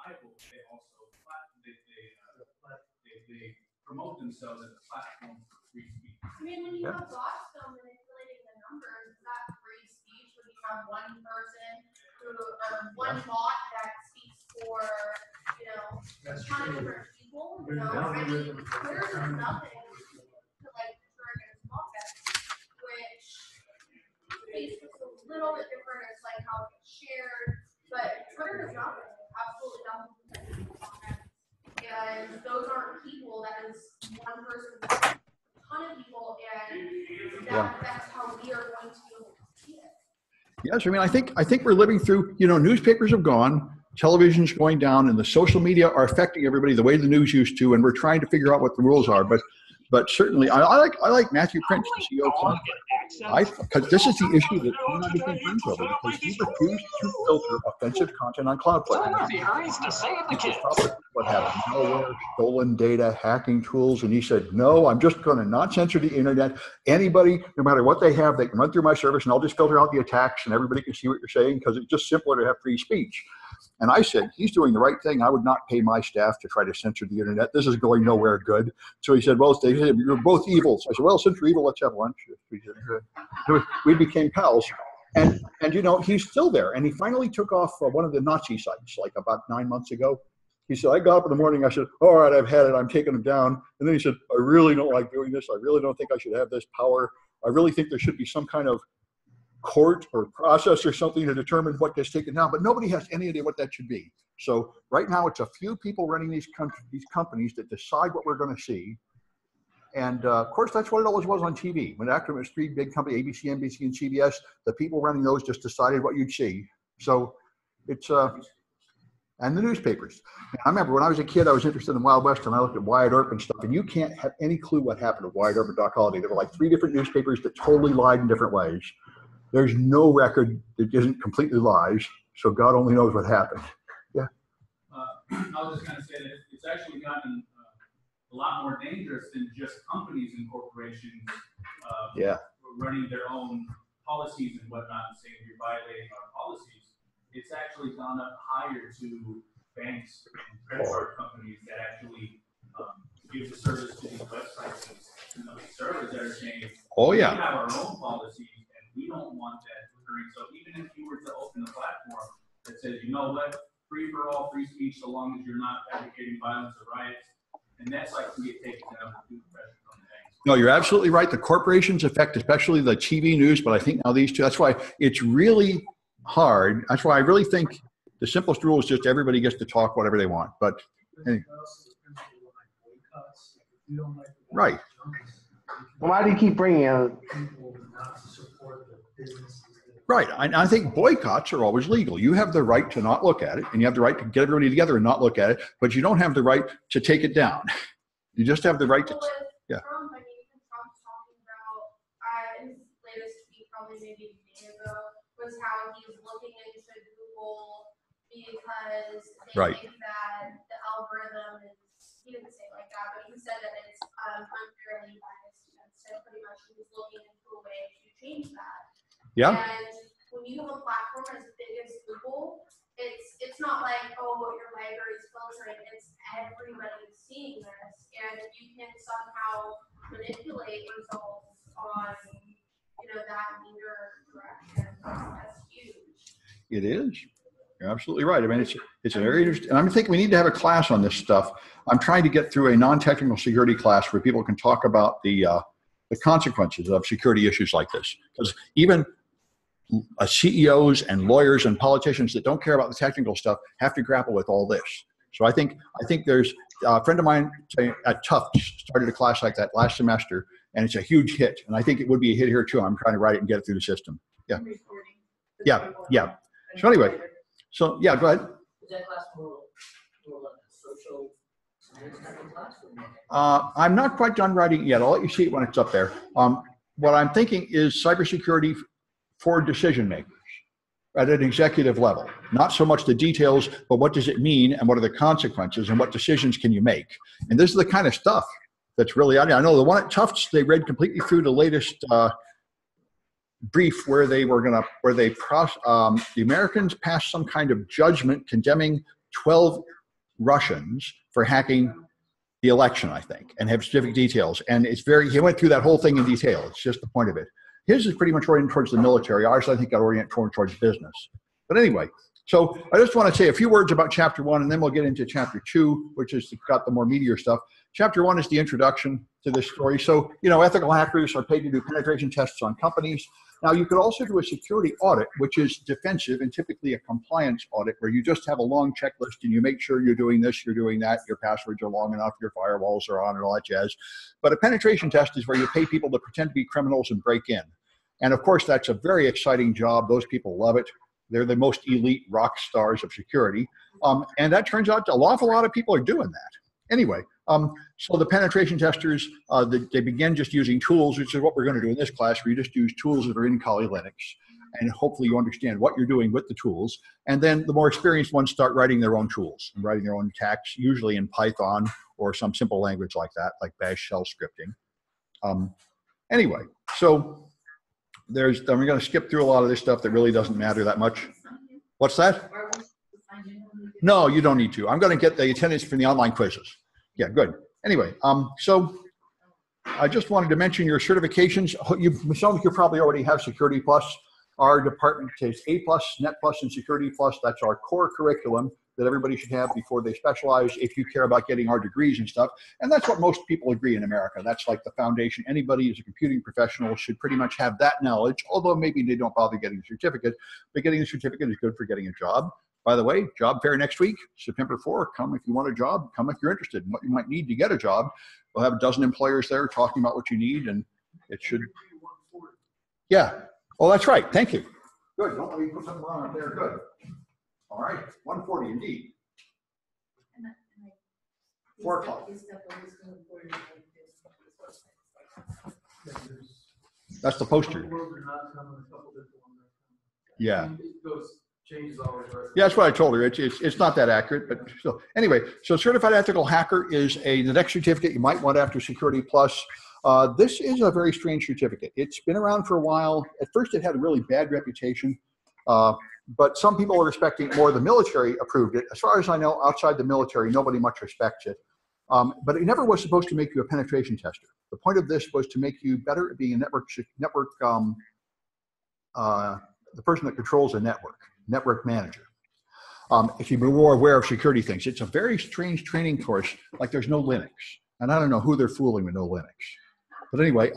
rival, they also they promote themselves as a platform for free speech. I mean, when you have bots still manipulating the numbers, is that free speech when you have one person who, or one bot that speaks for, you know, a ton of different people? You know, I mean, Twitter does nothing to like deter against botnets, which Facebook's a little bit different. It's like how it gets shared, but Twitter does nothing, absolutely nothing to protect botnets. And those aren't people, that is one person, a ton of people, and that's how we are going to be able to see it. Yes, I mean, I think we're living through, you know, newspapers have gone, television's going down, and the social media are affecting everybody the way the news used to, and we're trying to figure out what the rules are. But certainly, I like Matthew Prince, the CEO of Cloudflare, because this is the issue that we're not became friends over, because he refused to filter offensive content on Cloudflare. What happened? Malware, stolen data, hacking tools, and he said, no, I'm just going to not censor the internet. Anybody, no matter what they have, they can run through my service, and I'll just filter out the attacks, and everybody can see what you're saying, because it's just simpler to have free speech. And I said, he's doing the right thing. I would not pay my staff to try to censor the internet. This is going nowhere good. So he said, well, they said, you're both evil. So I said, well, since we're evil, let's have lunch. We became pals. And you know, he's still there. And he finally took off one of the Nazi sites like about 9 months ago. He said, I got up in the morning. I said, all right, I've had it. I'm taking them down. And then he said, I really don't like doing this. I really don't think I should have this power. I really think there should be some kind of court or process or something to determine what gets taken down, but nobody has any idea what that should be. So right now it's a few people running these companies that decide what we're going to see. And of course, that's what it always was on TV. When after it was three big companies, ABC, NBC, and CBS, the people running those just decided what you'd see. So it's, and the newspapers. And I remember when I was a kid, I was interested in Wild West, and I looked at Wyatt Earp and stuff, and you can't have any clue what happened to Wyatt Earp and Doc Holliday. There were like 3 different newspapers that totally lied in different ways. There's no record that isn't completely lies, so God only knows what happened. Yeah. I was just going to say that it's actually gotten a lot more dangerous than just companies and corporations running their own policies and whatnot and saying you're violating our policies. It's actually gone up higher to banks and credit card companies that actually give the service to these websites and these servers that are saying, we have our own policies. We don't want that occurring. So even if you were to open a platform that says, you know what, free for all, free speech, so long as you're not advocating violence or riots, and that's like we get taken down to do pressure from the banks. No, you're absolutely right. The corporations affect especially the TV news, but I think now these two, that's why it's really hard. That's why I really think the simplest rule is just everybody gets to talk whatever they want. But anyway. Right. Well, why do you keep bringing out? Right. I think boycotts are always legal. You have the right to not look at it, and you have the right to get everybody together and not look at it, but you don't have the right to take it down. You just have the right to, yeah. Trump, I mean, even Trump's talking about, his latest tweet probably maybe a day ago, was how he's looking into Google because they think that the algorithm is, he didn't say it like that, but he said that it's unfairly biased. So pretty much he was looking into a way to change that. Yeah. And when you have a platform as big as Google, it's not like, oh, your library is filtering. It's everybody seeing this, and if you can somehow manipulate results on, you know, that meter direction, that's huge. It is. You're absolutely right. I mean, it's a very interesting. And I'm thinking we need to have a class on this stuff. I'm trying to get through a non-technical security class where people can talk about the consequences of security issues like this, because even CEOs and lawyers and politicians that don't care about the technical stuff have to grapple with all this. So I think there's a friend of mine at Tufts started a class like that last semester, and it's a huge hit. And I think it would be a hit here too. I'm trying to write it and get it through the system. Yeah. Yeah. Yeah. So anyway, so yeah, go ahead. Is that class more social science type of class? I'm not quite done writing it yet. I'll let you see it when it's up there. What I'm thinking is cybersecurity for decision makers at an executive level. Not so much the details, but what does it mean and what are the consequences and what decisions can you make? And this is the kind of stuff that's really out there. I know the one at Tufts, they read completely through the latest brief where they were going to, the Americans passed some kind of judgment condemning 12 Russians for hacking the election, I think, and have specific details. And it's he went through that whole thing in detail. It's just the point of it. His is pretty much oriented towards the military. Ours, I think, got oriented towards business. But anyway, so I just want to say a few words about chapter 1, and then we'll get into chapter 2, which has got the more meatier stuff. Chapter 1 is the introduction to this story. So, ethical hackers are paid to do penetration tests on companies. Now, you could also do a security audit, which is defensive and typically a compliance audit where you just have a long checklist and you make sure you're doing this, you're doing that, your passwords are long enough, your firewalls are on and all that jazz. But a penetration test is where you pay people to pretend to be criminals and break in. And of course, that's a very exciting job. Those people love it. They're the most elite rock stars of security. And that turns out an awful lot of people are doing that. Anyway, so the penetration testers, they begin just using tools, which is what we're going to do in this class, where you just use tools that are in Kali Linux. And hopefully you understand what you're doing with the tools. And then the more experienced ones start writing their own tools and writing their own attacks, usually in Python or some simple language like that, like bash shell scripting. Anyway, so we're going to skip through a lot of this stuff that really doesn't matter that much. What's that? No, you don't need to. I'm going to get the attendance from the online quizzes. Yeah, good. Anyway, so I just wanted to mention your certifications. Some of you probably already have Security Plus. Our department takes A+, Net Plus, and Security Plus. That's our core curriculum that everybody should have before they specialize if you care about getting our degrees and stuff. And that's what most people agree in America. That's like the foundation. Anybody who's a computing professional should pretty much have that knowledge, although maybe they don't bother getting a certificate. But getting a certificate is good for getting a job. By the way, job fair next week, September 4. Come if you want a job. Come if you're interested in what you might need to get a job. We'll have a dozen employers there talking about what you need, and it should. Yeah. Oh, that's right. Thank you. Good. Don't let me put something wrong up there. Good. All right. 140 indeed. 4 o'clock. That's the poster. Yeah. Yeah, that's what I told her. It's not that accurate, but still. Anyway, so Certified Ethical Hacker is the next certificate you might want after Security Plus. This is a very strange certificate. It's been around for a while. At first, it had a really bad reputation, but some people were respecting it more. The military approved it. As far as I know, outside the military, nobody much respects it. But it never was supposed to make you a penetration tester. The point of this was to make you better at being a network the person that controls a network manager. If you're more aware of security things, it's a very strange training course, like there's no Linux. And I don't know who they're fooling with no Linux. But anyway,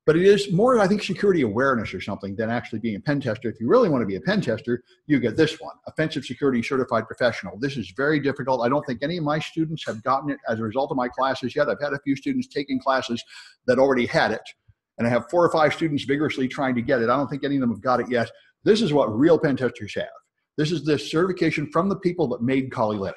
but it is more, I think, security awareness or something than actually being a pen tester. If you really want to be a pen tester, you get this one, Offensive Security Certified Professional. This is very difficult. I don't think any of my students have gotten it as a result of my classes yet. I've had a few students taking classes that already had it, and I have 4 or 5 students vigorously trying to get it. I don't think any of them have got it yet. This is what real pen testers have. This is the certification from the people that made Kali Linux.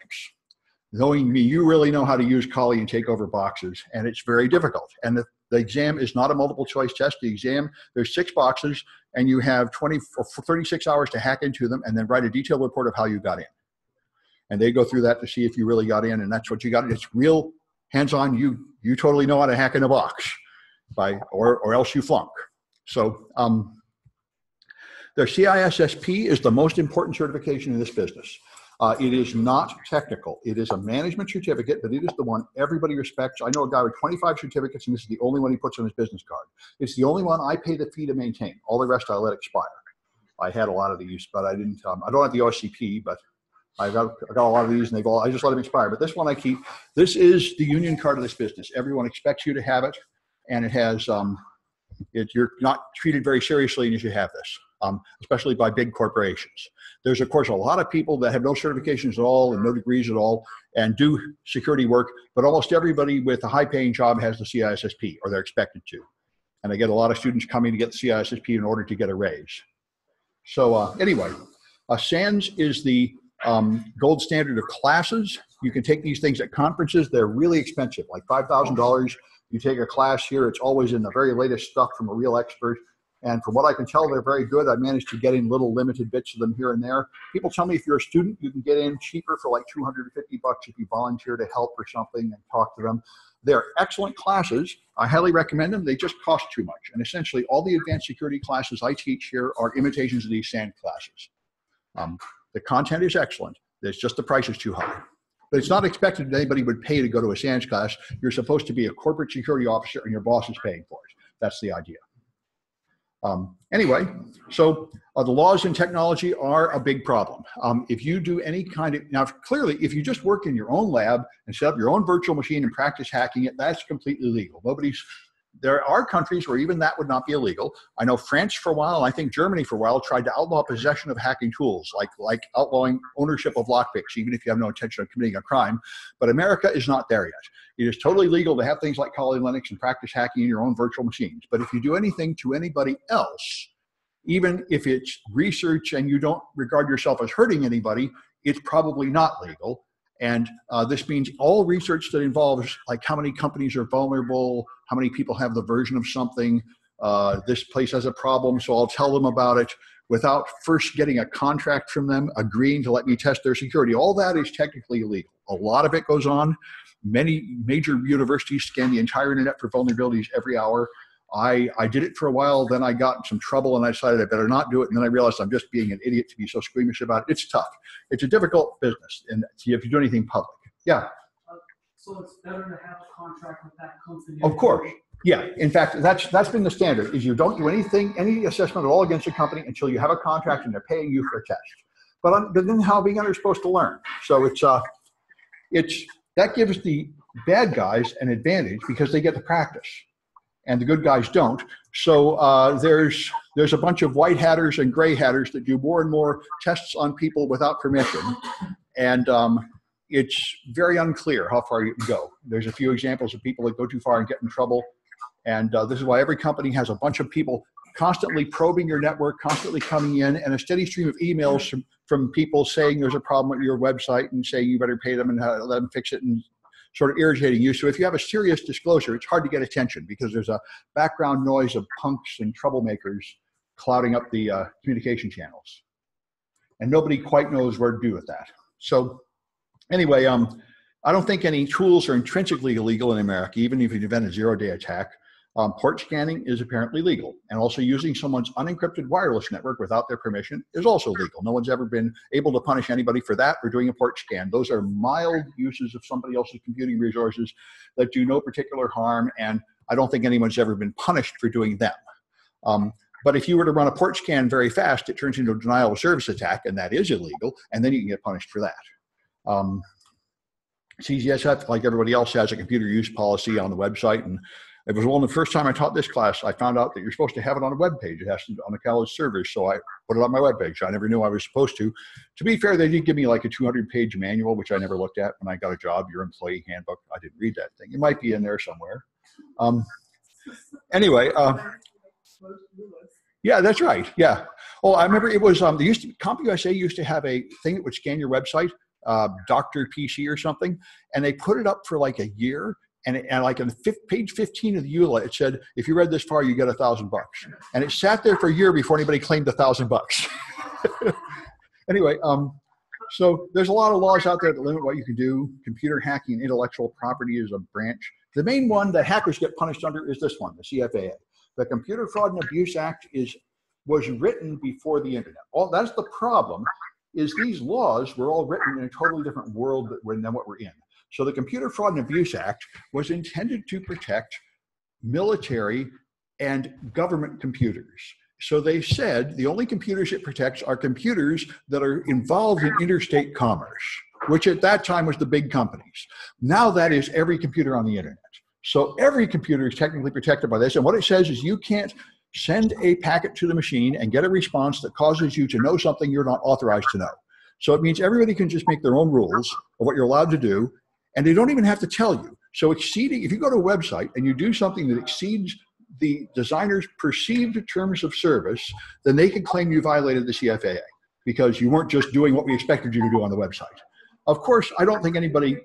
Knowing me, you really know how to use Kali and take over boxes, and it's very difficult. And the exam is not a multiple choice test. The exam, there's 6 boxes, and you have 36 hours to hack into them and then write a detailed report of how you got in. And they go through that to see if you really got in, and that's what you got. It's real hands-on. You totally know how to hack in a box, or else you flunk. So the CISSP is the most important certification in this business. It is not technical. It is a management certificate, but it is the one everybody respects. I know a guy with 25 certificates, and this is the only one he puts on his business card. It's the only one I pay the fee to maintain. All the rest I let expire. I had a lot of these, but I didn't. I don't have the OSCP, but I got a lot of these, and I just let them expire. But this one I keep. This is the union card of this business. Everyone expects you to have it, and it has. You're not treated very seriously unless you have this. Especially by big corporations. There's, of course, a lot of people that have no certifications at all and no degrees at all and do security work, but almost everybody with a high-paying job has the CISSP, or they're expected to. And I get a lot of students coming to get the CISSP in order to get a raise. So anyway, SANS is the gold standard of classes. You can take these things at conferences. They're really expensive, like $5,000. You take a class here, it's always in the very latest stuff from a real expert. And from what I can tell, they're very good. I managed to get in little limited bits of them here and there. People tell me if you're a student, you can get in cheaper for like $250 if you volunteer to help or something and talk to them. They're excellent classes. I highly recommend them. They just cost too much. And essentially, all the advanced security classes I teach here are imitations of these SANS classes. The content is excellent. It's just the price is too high. But it's not expected that anybody would pay to go to a SANS class. You're supposed to be a corporate security officer and your boss is paying for it. That's the idea. Anyway, so the laws in technology are a big problem. If you do any kind of, now clearly, if you just work in your own lab and set up your own virtual machine and practice hacking it, that's completely legal. There are countries where even that would not be illegal. I know France for a while, and I think Germany for a while, tried to outlaw possession of hacking tools, like outlawing ownership of lockpicks, even if you have no intention of committing a crime. But America is not there yet. It is totally legal to have things like Kali Linux and practice hacking in your own virtual machines. But if you do anything to anybody else, even if it's research and you don't regard yourself as hurting anybody, it's probably not legal. And this means all research that involves like how many companies are vulnerable, how many people have the version of something, this place has a problem, so I'll tell them about it without first getting a contract from them, agreeing to let me test their security. All that is technically illegal. A lot of it goes on. Many major universities scan the entire internet for vulnerabilities every hour. I did it for a while, then I got in some trouble and I decided I better not do it. And then I realized I'm just being an idiot to be so squeamish about it. It's tough. It's a difficult business. And if you do anything public. Yeah. So it's better to have a contract with that company. Of course. Yeah. In fact, that's been the standard is you don't do anything, any assessment at all against a company until you have a contract and they're paying you for a test. But then how being are supposed to learn? So that gives the bad guys an advantage because they get to practice. And the good guys don't. So there's a bunch of white hatters and gray hatters that do more and more tests on people without permission. And it's very unclear how far you can go. There's a few examples of people that go too far and get in trouble. And this is why every company has a bunch of people constantly probing your network, constantly coming in, and a steady stream of emails from people saying there's a problem with your website and saying you better pay them and let them fix it and sort of irritating you. So if you have a serious disclosure, it's hard to get attention because there's a background noise of punks and troublemakers clouding up the communication channels. And nobody quite knows where to do with that. So anyway, I don't think any tools are intrinsically illegal in America, even if you invent a zero-day attack. Port scanning is apparently legal. And also using someone's unencrypted wireless network without their permission is also legal. No one's ever been able to punish anybody for that or doing a port scan. Those are mild uses of somebody else's computing resources that do no particular harm. And I don't think anyone's ever been punished for doing them. But if you were to run a port scan very fast, it turns into a denial of service attack, and that is illegal. And then you can get punished for that. CISSP, like everybody else, has a computer use policy on the website. And it was one of the first time I taught this class, I found out that you're supposed to have it on a web page. It has to be on the college servers. So I put it on my web page. I never knew I was supposed to. To be fair, they did give me like a 200-page manual, which I never looked at when I got a job, your employee handbook. I didn't read that thing. It might be in there somewhere. Anyway, yeah, that's right. Yeah. Oh, I remember it was, CompUSA used to have a thing that would scan your website, Dr. PC or something, and they put it up for like a year. And like on page 15 of the EULA, it said, if you read this far, you get $1,000. And it sat there for a year before anybody claimed $1,000. Anyway, so there's a lot of laws out there that limit what you can do. Computer hacking and intellectual property is a branch. The main one that hackers get punished under is this one, the CFAA. The Computer Fraud and Abuse Act was written before the internet. That's the problem, is these laws were all written in a totally different world than what we're in. So the Computer Fraud and Abuse Act was intended to protect military and government computers. So they said the only computers it protects are computers that are involved in interstate commerce, which at that time was the big companies. Now that is every computer on the internet. So every computer is technically protected by this. And what it says is you can't send a packet to the machine and get a response that causes you to know something you're not authorized to know. So it means everybody can just make their own rules of what you're allowed to do. And they don't even have to tell you. So if you go to a website and you do something that exceeds the designer's perceived terms of service, then they can claim you violated the CFAA because you weren't just doing what we expected you to do on the website. Of course, I don't think anybody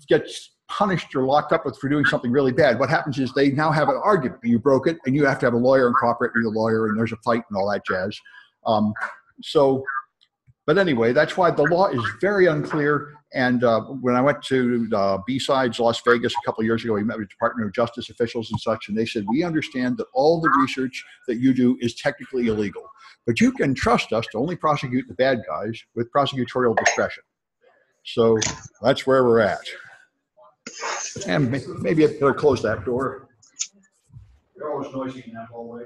gets punished or locked up for doing something really bad. What happens is they now have an argument. You broke it and you have to have a lawyer and cooperate with the lawyer and there's a fight and all that jazz. But anyway, that's why the law is very unclear. And when I went to B-Sides, Las Vegas, a couple of years ago, we met with Department of Justice officials and such, and they said, we understand that all the research that you do is technically illegal, but you can trust us to only prosecute the bad guys with prosecutorial discretion. So that's where we're at. And maybe I better close that door. They're always noisy in that hallway.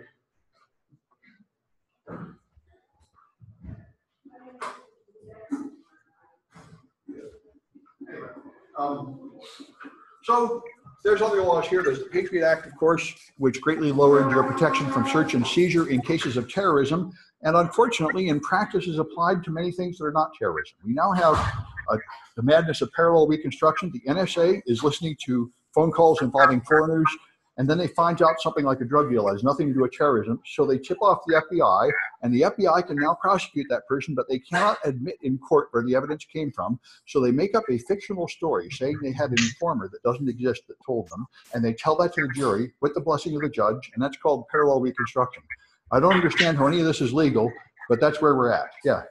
So there's other laws here. There's the Patriot Act, of course, which greatly lowered your protection from search and seizure in cases of terrorism. And unfortunately, in practice, is applied to many things that are not terrorism. We now have the madness of parallel reconstruction. The NSA is listening to phone calls involving foreigners, and then they find out something like a drug deal has nothing to do with terrorism. So they tip off the FBI, and the FBI can now prosecute that person, but they cannot admit in court where the evidence came from. So they make up a fictional story saying they had an informer that doesn't exist that told them, and they tell that to the jury with the blessing of the judge, and that's called parallel reconstruction. I don't understand how any of this is legal, but that's where we're at. Yeah.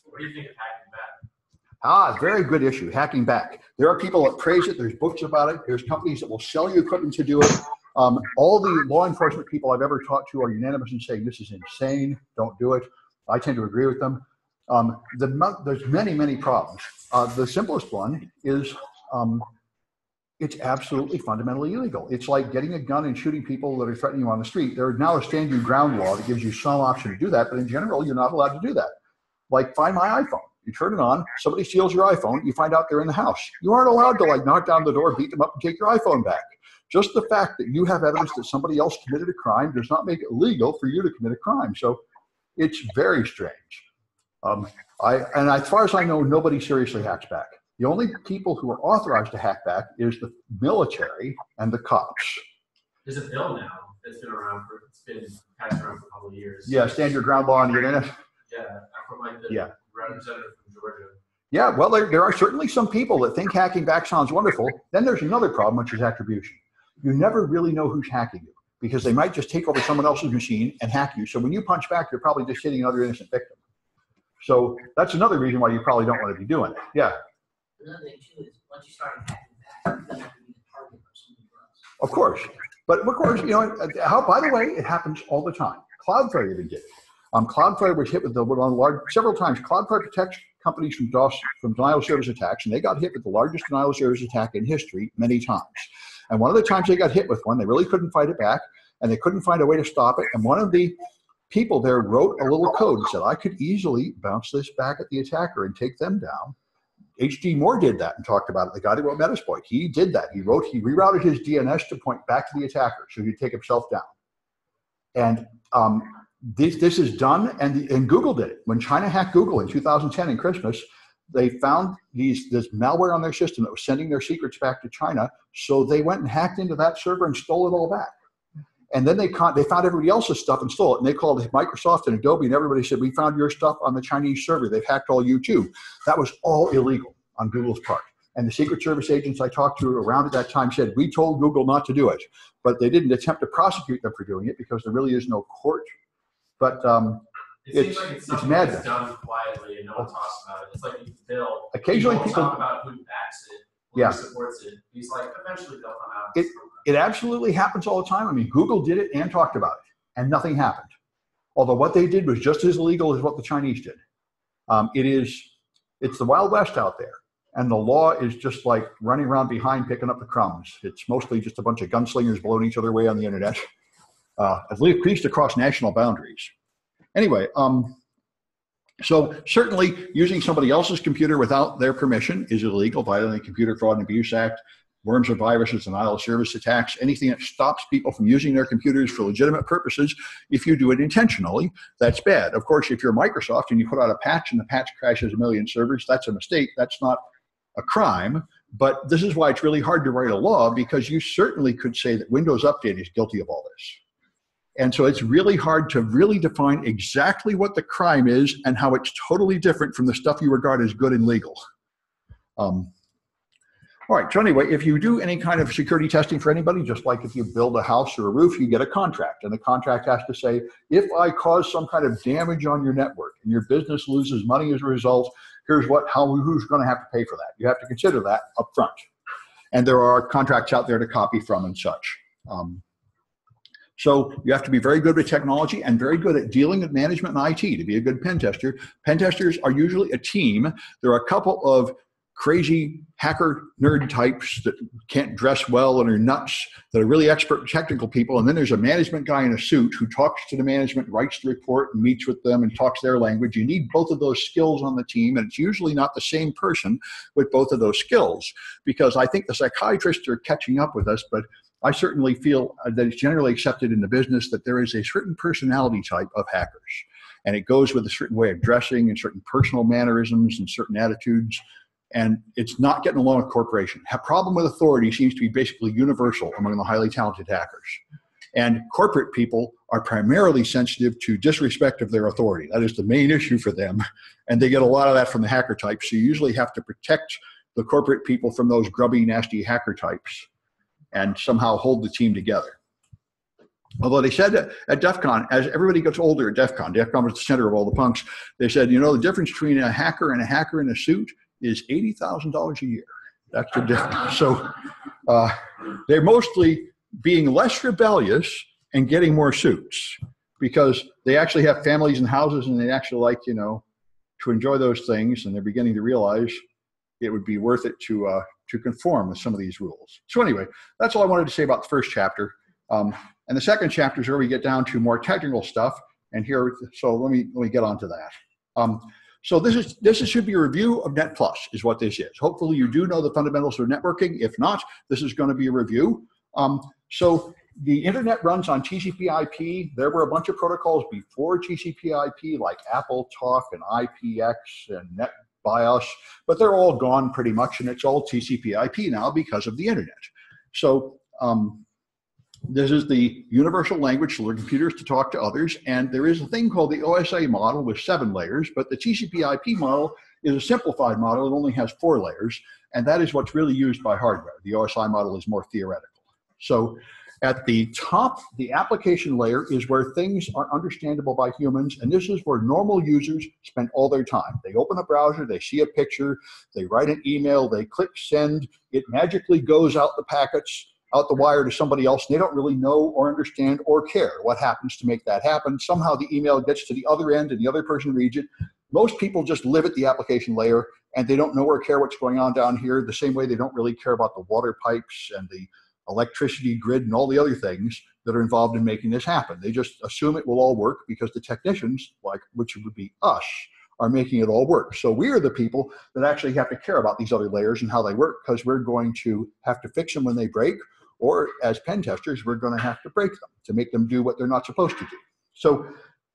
What do you think of hacking back? Very good issue, hacking back. There are people that praise it. There's books about it. There's companies that will sell you equipment to do it. All the law enforcement people I've ever talked to are unanimous in saying this is insane. Don't do it. I tend to agree with them. There's many, many problems. The simplest one is it's absolutely fundamentally illegal. It's like getting a gun and shooting people that are threatening you on the street. There's now a stand your ground law that gives you some option to do that, but in general, you're not allowed to do that. Like Find My iPhone. You turn it on, somebody steals your iPhone, you find out they're in the house. You aren't allowed to like knock down the door, beat them up, and take your iPhone back. Just the fact that you have evidence that somebody else committed a crime does not make it legal for you to commit a crime. So it's very strange. As far as I know, nobody seriously hacks back. The only people who are authorized to hack back is the military and the cops. There's a bill now that's been around for, it's been passed around for a couple of years. Yeah, stand your ground law on the internet. Yeah, from like the representative from Georgia. Yeah, well, there are certainly some people that think hacking back sounds wonderful. Then there's another problem, which is attribution. You never really know who's hacking you because they might just take over someone else's machine and hack you. So when you punch back, you're probably just hitting another innocent victim. So that's another reason why you probably don't want to be doing it. Yeah. Another thing too is once you start hacking back, you have to be the target of somebody else. Of course. But of course, you know, by the way, it happens all the time. Cloudflare even did it. Cloudflare was hit with several times. Cloudflare protects companies from denial of service attacks, and they got hit with the largest denial of service attack in history many times. And one of the times they got hit with one, they really couldn't fight it back, and they couldn't find a way to stop it. And one of the people there wrote a little code and said, I could easily bounce this back at the attacker and take them down. H.G. Moore did that and talked about it. The guy that wrote Metasploit, he did that. He rerouted his DNS to point back to the attacker so he'd take himself down. And this is done, and Google did it. When China hacked Google in 2010 in Christmas, they found this malware on their system that was sending their secrets back to China. So they went and hacked into that server and stole it all back. And then they found everybody else's stuff and stole it. And they called Microsoft and Adobe, and everybody said, we found your stuff on the Chinese server. They've hacked all you too. That was all illegal on Google's part. And the Secret Service agents I talked to around at that time said, we told Google not to do it. But they didn't attempt to prosecute them for doing it because there really is no court. But it seems like it's something madness. That's done quietly and no one talks about it. It's like you bill. Occasionally people talk about who backs it, who supports it. He's like, eventually they'll come out. It absolutely happens all the time. I mean, Google did it and talked about it, and nothing happened. Although what they did was just as illegal as what the Chinese did. It's the Wild West out there, and the law is just like running around behind picking up the crumbs. It's mostly just a bunch of gunslingers blowing each other away on the internet, at least across national boundaries. Anyway, so certainly using somebody else's computer without their permission is illegal, violating the Computer Fraud and Abuse Act. Worms or viruses, denial of service attacks, anything that stops people from using their computers for legitimate purposes. If you do it intentionally, that's bad. Of course, if you're Microsoft and you put out a patch and the patch crashes 1 million servers, that's a mistake. That's not a crime. But this is why it's really hard to write a law, because you certainly could say that Windows Update is guilty of all this. And so it's really hard to really define exactly what the crime is and how it's totally different from the stuff you regard as good and legal. All right, so anyway, if you do any kind of security testing for anybody, just like if you build a house or a roof, you get a contract. And the contract has to say, if I cause some kind of damage on your network and your business loses money as a result, here's who's going to have to pay for that. You have to consider that up front. And there are contracts out there to copy from and such. So you have to be very good with technology and very good at dealing with management and IT to be a good pen tester. Pen testers are usually a team. There are a couple of crazy hacker nerd types that can't dress well and are nuts, that are really expert technical people. And then there's a management guy in a suit who talks to the management, writes the report, and meets with them and talks their language. You need both of those skills on the team, and it's usually not the same person with both of those skills, because I think the psychiatrists are catching up with us, but I certainly feel that it's generally accepted in the business that there is a certain personality type of hackers. And it goes with a certain way of dressing and certain personal mannerisms and certain attitudes. And it's not getting along with corporation. A problem with authority seems to be basically universal among the highly talented hackers. And corporate people are primarily sensitive to disrespect of their authority. That is the main issue for them. And they get a lot of that from the hacker types. So you usually have to protect the corporate people from those grubby, nasty hacker types and somehow hold the team together. Although they said at DEFCON, as everybody gets older at DEFCON was the center of all the punks, they said, you know, the difference between a hacker in a suit is $80,000 a year. That's the difference. So they're mostly being less rebellious and getting more suits because they actually have families and houses and they actually like, you know, to enjoy those things, and they're beginning to realize it would be worth it to conform with some of these rules. So anyway, that's all I wanted to say about the first chapter. And the second chapter is where we get down to more technical stuff. And here, so let me get on to that. So this should be a review of Net Plus is what this is. Hopefully you do know the fundamentals of networking. If not, this is going to be a review. So the internet runs on TCP/IP. There were a bunch of protocols before TCP/IP like Apple Talk and IPX and NetBIOS, but they're all gone pretty much, and it's all TCP/IP now because of the internet. So this is the universal language for computers to talk to others, and there is a thing called the OSI model with 7 layers, but the TCP/IP model is a simplified model. It only has 4 layers, and that is what's really used by hardware. The OSI model is more theoretical. So at the top, the application layer is where things are understandable by humans, and this is where normal users spend all their time. They open a browser, they see a picture, they write an email, they click send, it magically goes out the packets, out the wire to somebody else. They don't really know or understand or care what happens to make that happen. Somehow the email gets to the other end and the other person reads it. Most people just live at the application layer and they don't know or care what's going on down here, the same way they don't really care about the water pipes and the electricity grid and all the other things that are involved in making this happen. They just assume it will all work because the technicians, like which would be us, are making it all work. So we are the people that actually have to care about these other layers and how they work, because we're going to have to fix them when they break, or as pen testers, we're going to have to break them to make them do what they're not supposed to do. So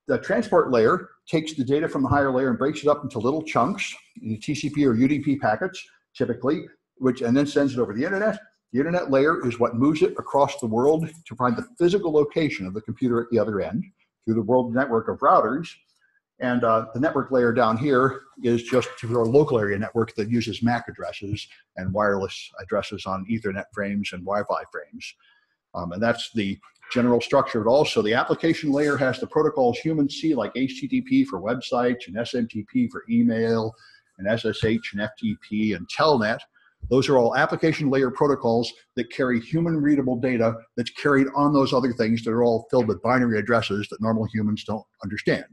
the transport layer takes the data from the higher layer and breaks it up into little chunks in TCP or UDP packets, typically, and then sends it over the internet. The internet layer is what moves it across the world to find the physical location of the computer at the other end through the world network of routers. And the network layer down here is just to our local area network that uses MAC addresses and wireless addresses on Ethernet frames and Wi-Fi frames. And that's the general structure of it all. So the application layer has the protocols humans see, like HTTP for websites and SMTP for email and SSH and FTP and Telnet. Those are all application layer protocols that carry human readable data that's carried on those other things that are all filled with binary addresses that normal humans don't understand.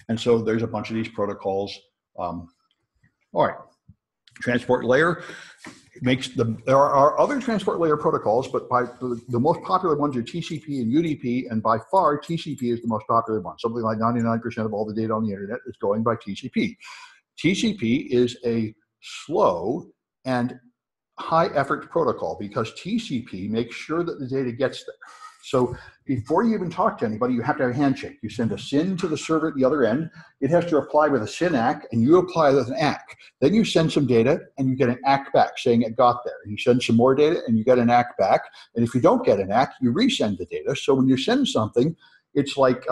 And so there's a bunch of these protocols. All right, transport layer makes there are other transport layer protocols, but by the most popular ones are TCP and UDP, and by far TCP is the most popular one. Something like 99% of all the data on the internet is going by TCP. TCP is a slow and high effort protocol because TCP makes sure that the data gets there. So before you even talk to anybody, you have to have a handshake. You send a SYN to the server at the other end. It has to reply with a SYN ACK, and you apply with an ACK. Then you send some data, and you get an ACK back saying it got there. And you send some more data, and you get an ACK back. And if you don't get an ACK, you resend the data. So when you send something, it's like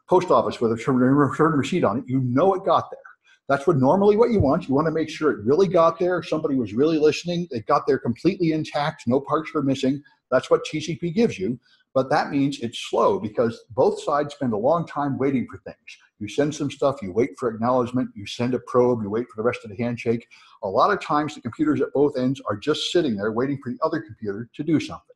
post office with a return receipt on it. You know it got there. That's normally what you want. You want to make sure it really got there. Somebody was really listening. It got there completely intact. No parts were missing. That's what TCP gives you. But that means it's slow because both sides spend a long time waiting for things. You send some stuff, you wait for acknowledgement, you send a probe, you wait for the rest of the handshake. A lot of times the computers at both ends are just sitting there waiting for the other computer to do something.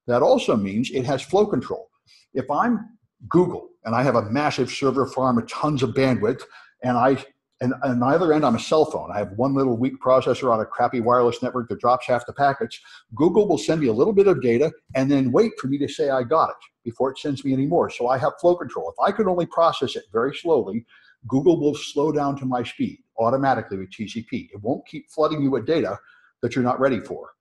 That also means it has flow control. If I'm Google and I have a massive server farm with tons of bandwidth, and I And on the other end, I'm a cell phone. I have one little weak processor on a crappy wireless network that drops half the packets. Google will send me a little bit of data and then wait for me to say I got it before it sends me any more. So I have flow control. If I could only process it very slowly, Google will slow down to my speed automatically with TCP. It won't keep flooding you with data that you're not ready for.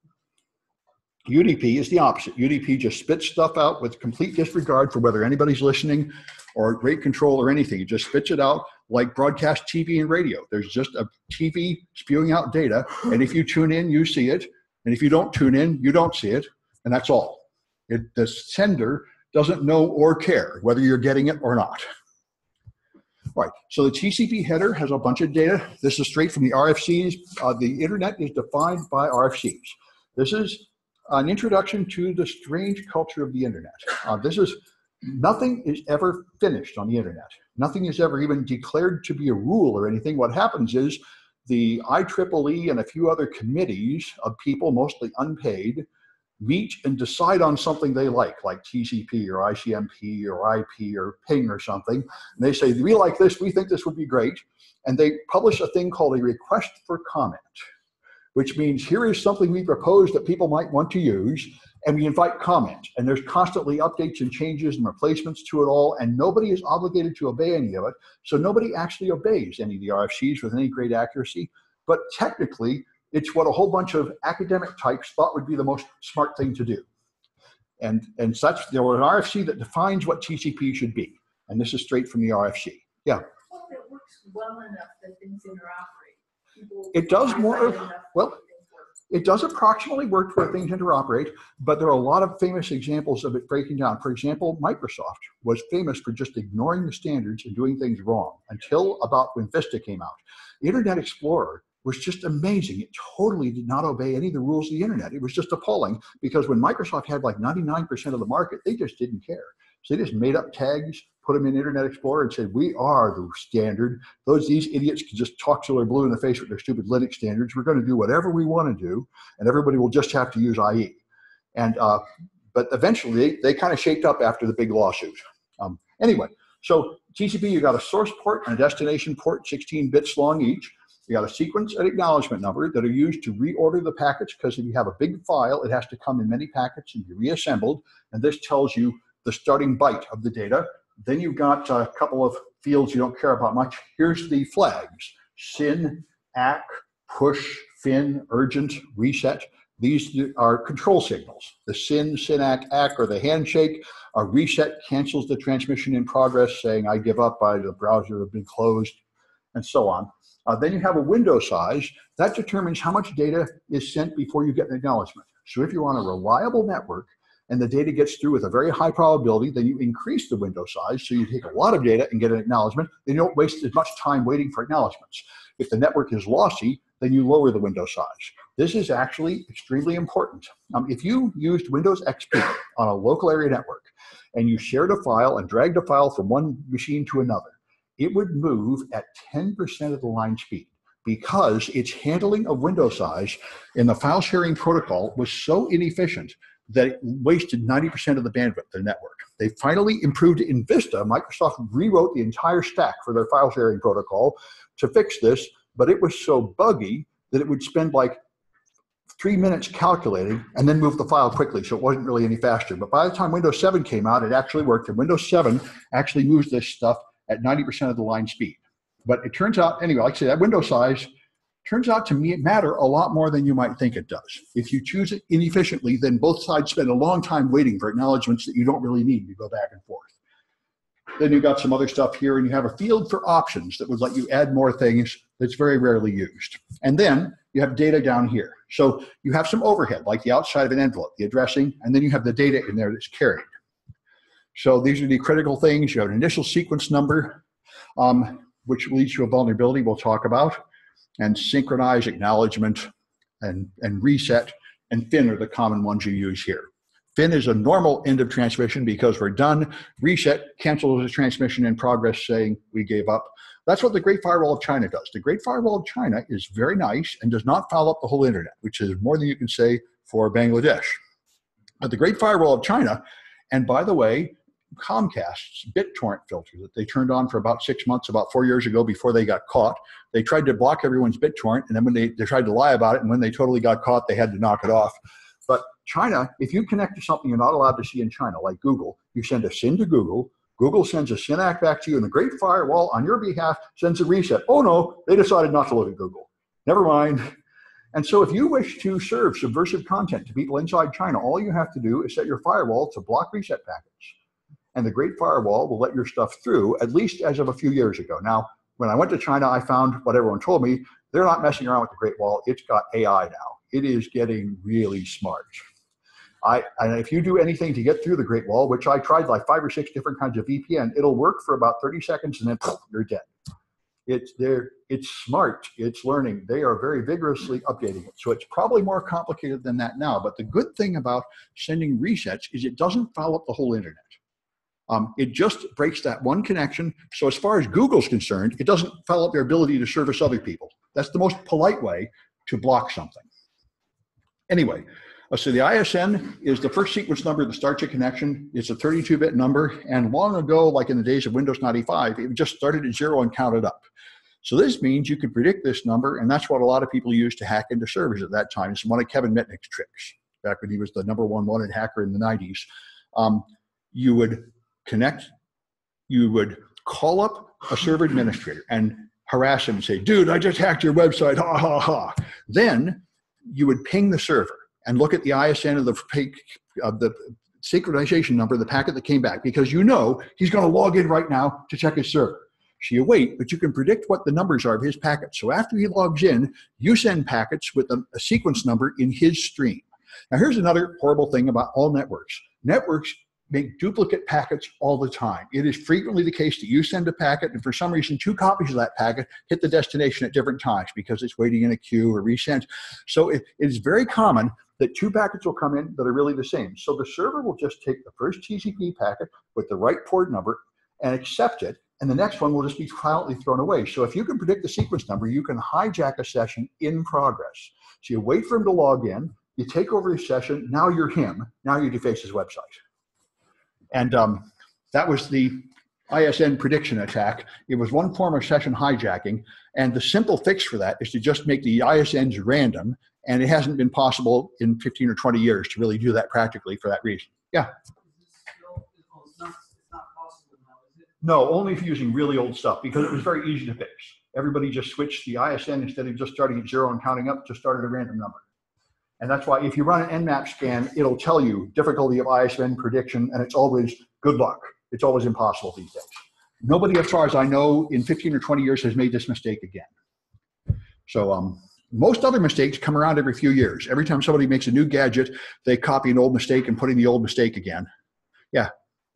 UDP is the opposite. UDP just spits stuff out with complete disregard for whether anybody's listening or rate control or anything. It just spits it out like broadcast TV and radio. There's just a TV spewing out data, and if you tune in, you see it, and if you don't tune in, you don't see it, and that's all. The sender doesn't know or care whether you're getting it or not. All right, so the TCP header has a bunch of data. This is straight from the RFCs. The internet is defined by RFCs. This is an introduction to the strange culture of the internet. Nothing is ever finished on the internet. Nothing is ever even declared to be a rule or anything. What happens is the IEEE and a few other committees of people, mostly unpaid, meet and decide on something they like TCP or ICMP or IP or ping or something. And they say, we like this, we think this would be great. And they publish a thing called a request for comment, which means here is something we propose that people might want to use, and we invite comment. And there's constantly updates and changes and replacements to it all, and nobody is obligated to obey any of it. So nobody actually obeys any of the RFCs with any great accuracy. But technically, it's what a whole bunch of academic types thought would be the most smart thing to do. And such, there was an RFC that defines what TCP should be. And this is straight from the RFC. Yeah? Well, it works well enough that things interoperate. It does more, well, it does approximately work where things interoperate, but there are a lot of famous examples of it breaking down. For example, Microsoft was famous for just ignoring the standards and doing things wrong until about when Vista came out. Internet Explorer was just amazing. It totally did not obey any of the rules of the internet. It was just appalling because when Microsoft had like 99% of the market, they just didn't care. So they just made up tags, put them in Internet Explorer and said, we are the standard. These idiots can just talk till they're blue in the face with their stupid Linux standards. We're going to do whatever we want to do, and everybody will just have to use IE. And, but eventually, they kind of shaped up after the big lawsuit. Anyway, so TCP, you got a source port and a destination port, 16 bits long each. You got a sequence and acknowledgement number that are used to reorder the packets, because if you have a big file, it has to come in many packets and be reassembled. And this tells you the starting byte of the data. Then you've got a couple of fields you don't care about much. Here's the flags: SYN, ACK, push, fin, urgent, reset. These are control signals. The SYN, SYNAC, ACK, or the handshake. A reset cancels the transmission in progress, saying I give up, the browser has been closed, and so on. Then you have a window size. That determines how much data is sent before you get an acknowledgement. So if you're on a reliable network and the data gets through with a very high probability, then you increase the window size. So you take a lot of data and get an acknowledgement. Then you don't waste as much time waiting for acknowledgements. If the network is lossy, then you lower the window size. This is actually extremely important. If you used Windows XP on a local area network and you shared a file and dragged a file from one machine to another, it would move at 10% of the line speed, because its handling of window size in the file sharing protocol was so inefficient that it wasted 90% of the bandwidth of the network. They finally improved it in Vista. Microsoft rewrote the entire stack for their file sharing protocol to fix this, but it was so buggy that it would spend like 3 minutes calculating and then move the file quickly, so it wasn't really any faster. But by the time Windows 7 came out, it actually worked, and Windows 7 actually moves this stuff at 90% of the line speed. But it turns out, anyway, like I say, that window size turns out to matter a lot more than you might think it does. If you choose it inefficiently, then both sides spend a long time waiting for acknowledgements that you don't really need to go back and forth. Then you've got some other stuff here, and you have a field for options that would let you add more things that's very rarely used. And then you have data down here. So you have some overhead, like the outside of an envelope, the addressing, and then you have the data in there that's carried. So these are the critical things. You have an initial sequence number, which leads to a vulnerability we'll talk about, and synchronize, acknowledgement, and reset, and fin are the common ones you use here. Fin is a normal end of transmission because we're done. Reset cancels the transmission in progress, saying we gave up. That's what the Great Firewall of China does. The Great Firewall of China is very nice and does not foul up the whole internet, which is more than you can say for Bangladesh. But the Great Firewall of China, and by the way, Comcast's BitTorrent filter that they turned on for about 6 months, about 4 years ago before they got caught. They tried to block everyone's BitTorrent, and then when they tried to lie about it, and when they totally got caught, they had to knock it off. But China, if you connect to something you're not allowed to see in China, like Google, you send a SYN to Google, Google sends a SYN-ACK back to you, and the Great Firewall on your behalf sends a reset. Oh no, they decided not to look at Google. Never mind. And so if you wish to serve subversive content to people inside China, all you have to do is set your firewall to block reset packets. And the Great Firewall will let your stuff through, at least as of a few years ago. Now, when I went to China, I found what everyone told me. They're not messing around with the Great Wall. It's got AI now. It is getting really smart. And if you do anything to get through the Great Wall, which I tried like 5 or 6 different kinds of VPN, it'll work for about 30 seconds and then you're dead. It's smart, it's learning. They are very vigorously updating it. So it's probably more complicated than that now. But the good thing about sending resets is it doesn't foul up the whole internet. It just breaks that one connection. So as far as Google's concerned, it doesn't foul up their ability to service other people. That's the most polite way to block something. Anyway, so the ISN is the first sequence number that starts a connection. It's a 32-bit number. And long ago, like in the days of Windows 95, it just started at 0 and counted up. So this means you can predict this number, and that's what a lot of people used to hack into servers at that time. It's one of Kevin Mitnick's tricks, back when he was the #1 wanted hacker in the 90s. You would connect, you would call up a server administrator and harass him and say, dude, I just hacked your website, ha, ha, ha. Then you would ping the server and look at the ISN of the synchronization number, the packet that came back, because you know he's going to log in right now to check his server. So you wait, but you can predict what the numbers are of his packets. So after he logs in, you send packets with a sequence number in his stream. Now here's another horrible thing about all networks. Networks make duplicate packets all the time. It is frequently the case that you send a packet and for some reason 2 copies of that packet hit the destination at different times because it's waiting in a queue or resent. So it is very common that 2 packets will come in that are really the same. So the server will just take the first TCP packet with the right port number and accept it, and the next one will just be violently thrown away. So if you can predict the sequence number, you can hijack a session in progress. So you wait for him to log in, you take over his session, now you're him, now you deface his website. And that was the ISN prediction attack. It was one form of session hijacking, and the simple fix for that is to just make the ISNs random, and it hasn't been possible in 15 or 20 years to really do that practically for that reason. Yeah? It's not possible now, is it? No, only if you're using really old stuff, because it was very easy to fix. Everybody just switched the ISN, instead of just starting at 0 and counting up, just started a random number. And that's why if you run an Nmap scan, it'll tell you difficulty of ISN prediction, and it's always good luck. It's always impossible these days. Nobody, as far as I know, in 15 or 20 years has made this mistake again. So most other mistakes come around every few years. Every time somebody makes a new gadget, they copy an old mistake and put in the old mistake again. Yeah.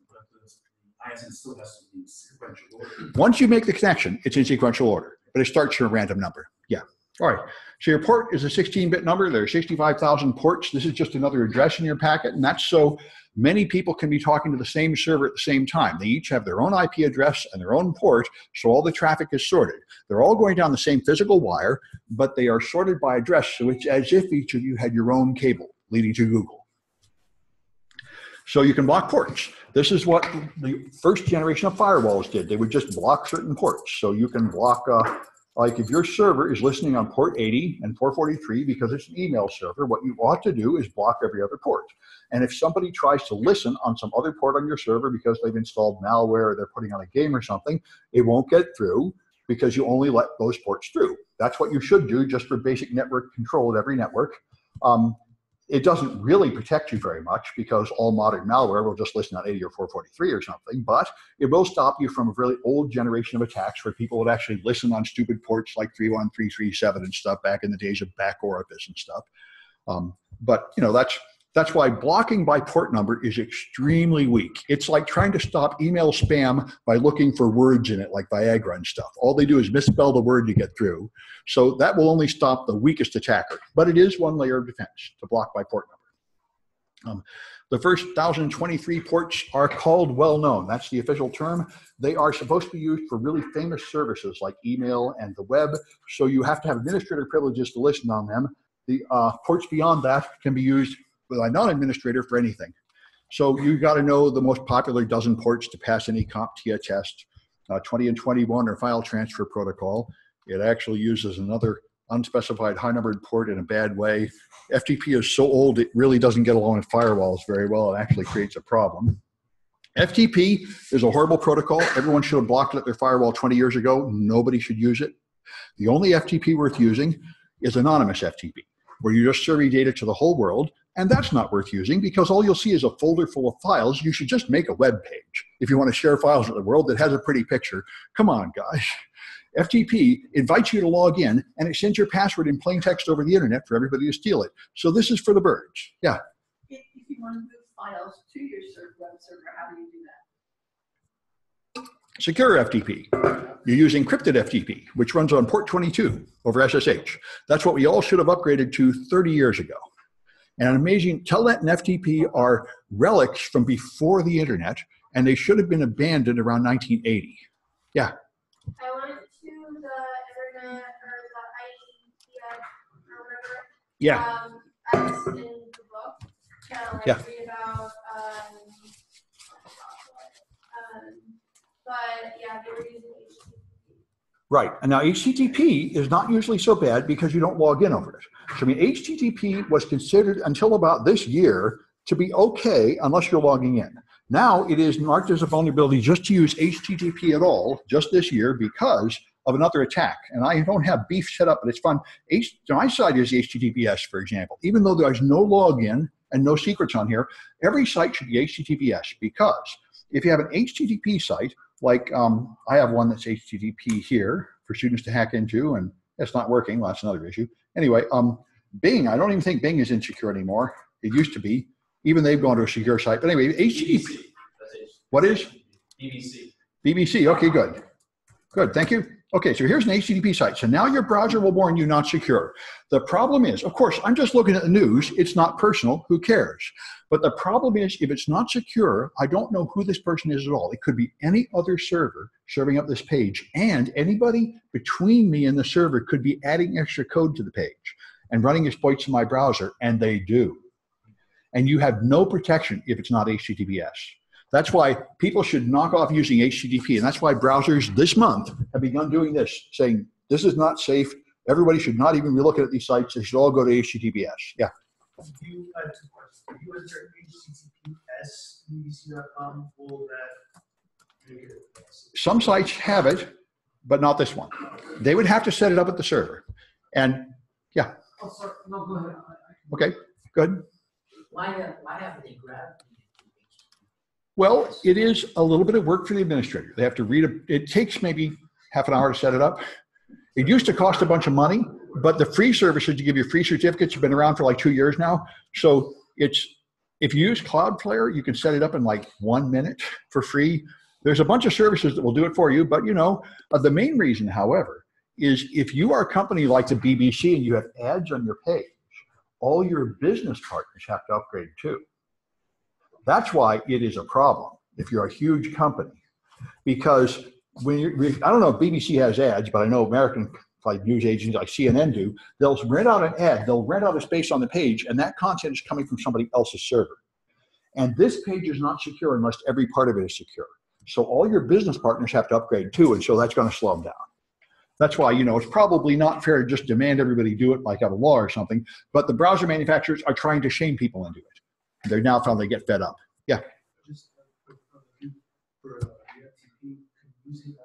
But the ISN still has to be sequential order. Once you make the connection, it's in sequential order, but it starts your random number. Yeah. All right. So your port is a 16-bit number. There are 65,000 ports. This is just another address in your packet, and that's so many people can be talking to the same server at the same time. They each have their own IP address and their own port, so all the traffic is sorted. They're all going down the same physical wire, but they are sorted by address, so it's as if each of you had your own cable leading to Google. So you can block ports. This is what the first generation of firewalls did. They would just block certain ports. So you can block, like if your server is listening on port 80 and 443 because it's an email server, what you ought to do is block every other port. And if somebody tries to listen on some other port on your server because they've installed malware or they're putting on a game or something, it won't get through because you only let those ports through. That's what you should do just for basic network control at every network. It doesn't really protect you very much because all modern malware will just listen on 80 or 443 or something, but it will stop you from a really old generation of attacks where people would actually listen on stupid ports like 31337 and stuff back in the days of back orifice and stuff. But you know, that's why blocking by port number is extremely weak. It's like trying to stop email spam by looking for words in it like Viagra and stuff. All they do is misspell the word to get through. So that will only stop the weakest attacker. But it is one layer of defense to block by port number. The first 1,023 ports are called well-known. That's the official term. They are supposed to be used for really famous services like email and the web. So you have to have administrator privileges to listen on them. The ports beyond that can be used by a non-administrator for anything. So you got to know the most popular dozen ports to pass any CompTIA test. 20 and 21 are file transfer protocol. It actually uses another unspecified high-numbered port in a bad way. FTP is so old, it really doesn't get along with firewalls very well. It actually creates a problem. FTP is a horrible protocol. Everyone should have blocked it at their firewall 20 years ago. Nobody should use it. The only FTP worth using is anonymous FTP, where you just survey data to the whole world, and that's not worth using because all you'll see is a folder full of files. You should just make a web page if you want to share files with the world that has a pretty picture. Come on, guys. FTP invites you to log in, and it sends your password in plain text over the internet for everybody to steal it. So this is for the birds. Yeah. If you want to move files to your web server, how do you do that? Secure FTP. You use encrypted FTP, which runs on port 22 over SSH. That's what we all should have upgraded to 30 years ago. And amazing, Telnet and FTP are relics from before the internet, and they should have been abandoned around 1980. Yeah. I went to the internet or the ISBN or whatever. Yeah. I was in the book to like read about but yeah, they were using HTTP. Right. And now HTTP is not usually so bad because you don't log in over it. So I mean, HTTP was considered until about this year to be okay unless you're logging in. Now it is marked as a vulnerability just to use HTTP at all, just this year, because of another attack. And I don't have beef set up, but it's fun. My site is HTTPS, for example. Even though there's no login and no secrets on here, every site should be HTTPS, because if you have an HTTP site, like I have one that's HTTP here for students to hack into, and it's not working. Well, that's another issue. Anyway, Bing, I don't even think Bing is insecure anymore. It used to be. Even they've gone to a secure site. But anyway, HTTP. BBC. What is? BBC. BBC. Okay, good. Good, thank you. Okay, so here's an HTTP site. So now your browser will warn you not secure. The problem is, of course, I'm just looking at the news. It's not personal. Who cares? But the problem is, if it's not secure, I don't know who this person is at all. It could be any other server serving up this page, and anybody between me and the server could be adding extra code to the page and running exploits in my browser, and they do. And you have no protection if it's not HTTPS. That's why people should knock off using HTTP, and that's why browsers this month have begun doing this, saying this is not safe. Everybody should not even be looking at these sites. They should all go to HTTPS. Yeah. You had two questions. If you enter HTTPS BBC.com, will that make it? Some sites have it, but not this one. They would have to set it up at the server. And yeah. Oh, sorry. No, go ahead. Okay, good. Why haven't they grabbed? Well, it is a little bit of work for the administrator. They have to read it takes maybe half an hour to set it up. It used to cost a bunch of money, but the free services to give you free certificates have been around for like 2 years now. So it's, if you use Cloudflare, you can set it up in like 1 minute for free. There's a bunch of services that will do it for you, but you know, the main reason, however, is if you are a company like the BBC and you have ads on your page, all your business partners have to upgrade too. That's why it is a problem if you're a huge company, because when I don't know if BBC has ads, but I know American like news agencies like CNN do. They'll rent out an ad, they'll rent out a space on the page, and that content is coming from somebody else's server. And this page is not secure unless every part of it is secure. So all your business partners have to upgrade too, and so that's going to slow them down. That's why, you know, it's probably not fair to just demand everybody do it like out of law or something, but the browser manufacturers are trying to shame people into it. They're now found they get fed up. Yeah. Just for FTP, using VPN.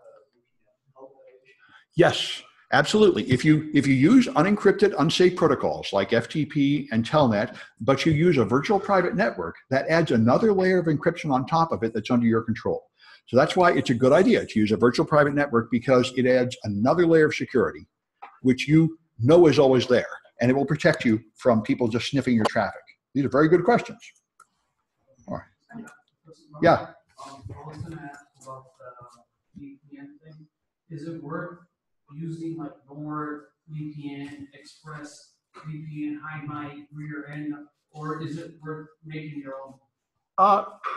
Yes, absolutely. If you use unencrypted, unsafe protocols like FTP and Telnet, but you use a virtual private network, that adds another layer of encryption on top of it that's under your control. So that's why it's a good idea to use a virtual private network, because it adds another layer of security, which you know is always there, and it will protect you from people just sniffing your traffic. These are very good questions. All right. Yeah. I was going to ask about the VPN thing. Is it worth using like NordVPN, Express VPN, HiMight, rear end, or is it worth making your own?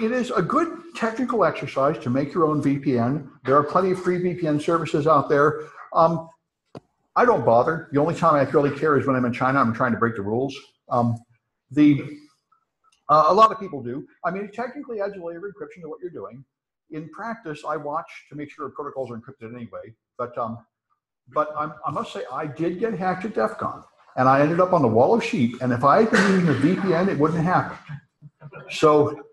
It is a good technical exercise to make your own VPN. There are plenty of free VPN services out there. I don't bother. The only time I really care is when I'm in China. I'm trying to break the rules. A lot of people do. I mean, it technically adds a layer of encryption to what you're doing. In practice, I watch to make sure protocols are encrypted anyway. But I must say, I did get hacked at DEFCON, and I ended up on the wall of sheep. And if I had been using a VPN, it wouldn't have happened. So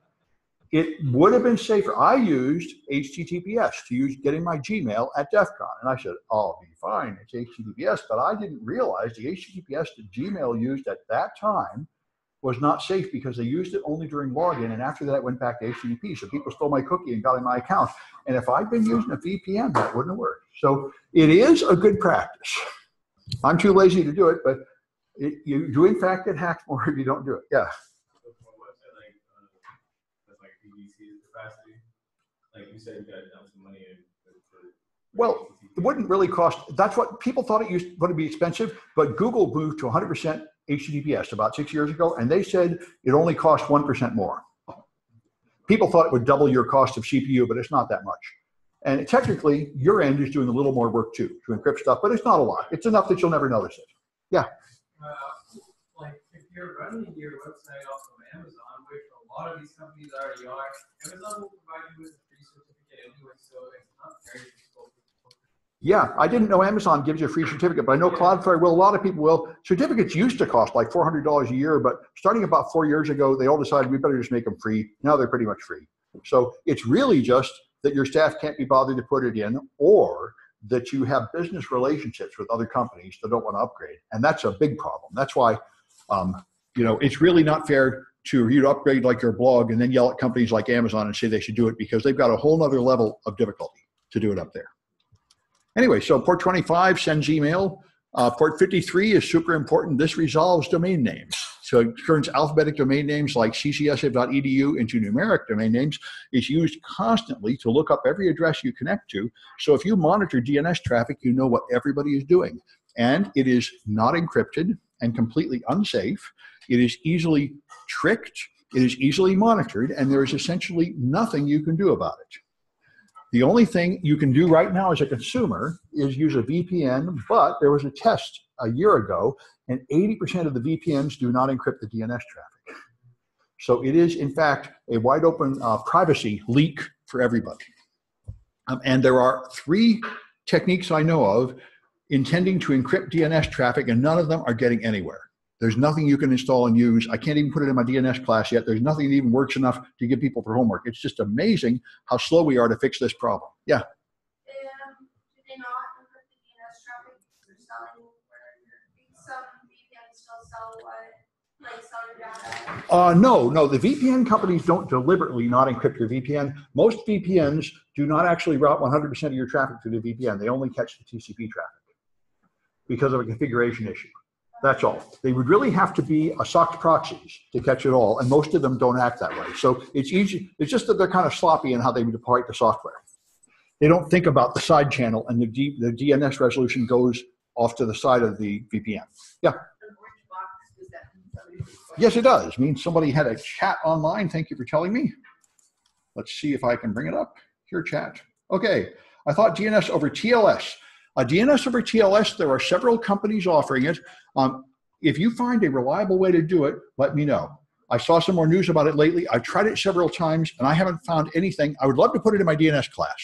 it would have been safer. I used HTTPS to use getting my Gmail at DEFCON. And I said, oh, I'll be fine, it's HTTPS. But I didn't realize the HTTPS that Gmail used at that time was not safe because they used it only during login. And after that, it went back to HTTP. So people stole my cookie and got in my account. And if I'd been using a VPN, that wouldn't have worked. So it is a good practice. I'm too lazy to do it, but you do in fact get hacked more if you don't do it. Yeah. Like you said, you got to dump some money in. Well, it wouldn't really cost. That's what people thought it used to be expensive, but Google moved to 100% HTTPS about 6 years ago, and they said it only cost 1% more. People thought it would double your cost of CPU, but it's not that much. And technically, your end is doing a little more work too to encrypt stuff, but it's not a lot. It's enough that you'll never notice it. Yeah. Like if you're running your website off of Amazon, which a lot of these companies already are, Amazon will provide you with a free certificate anyway, so it's not very difficult. Yeah, I didn't know Amazon gives you a free certificate, but I know Cloudflare will. A lot of people will. Certificates used to cost like $400 a year, but starting about 4 years ago, they all decided we better just make them free. Now they're pretty much free. So it's really just that your staff can't be bothered to put it in, or that you have business relationships with other companies that don't want to upgrade. And that's a big problem. That's why, it's really not fair to you to upgrade like your blog and then yell at companies like Amazon and say they should do it, because they've got a whole nother level of difficulty to do it up there. Anyway, so port 25 sends email. Port 53 is super important. This resolves domain names. So it turns alphabetic domain names like ccsf.edu into numeric domain names. It's used constantly to look up every address you connect to. So if you monitor DNS traffic, you know what everybody is doing. And it is not encrypted and completely unsafe. It is easily tricked. It is easily monitored. And there is essentially nothing you can do about it. The only thing you can do right now as a consumer is use a VPN, but there was a test a year ago, and 80% of the VPNs do not encrypt the DNS traffic. So it is, in fact, a wide open privacy leak for everybody. And there are 3 techniques I know of intending to encrypt DNS traffic, and none of them are getting anywhere. There's nothing you can install and use. I can't even put it in my DNS class yet. There's nothing that even works enough to give people for homework. It's just amazing how slow we are to fix this problem. Yeah. Do they not encrypt the DNS traffic? They're selling some VPNs still sell what, like some data? No, the VPN companies don't deliberately not encrypt your VPN. Most VPNs do not actually route 100% of your traffic through the VPN. They only catch the TCP traffic because of a configuration issue. That's all. They would really have to be a SOC proxies to catch it all, and most of them don't act that way. So it's easy. It's just that they're kind of sloppy in how they deploy the software. They don't think about the side channel, and the DNS resolution goes off to the side of the VPN. Yeah. Yes, it does. It means somebody had a chat online. Thank you for telling me. Let's see if I can bring it up. Here, chat. Okay. I thought DNS over TLS. DNS over TLS, there are several companies offering it. If you find a reliable way to do it, let me know. I saw some more news about it lately. I've tried it several times, and I haven't found anything. I would love to put it in my DNS class,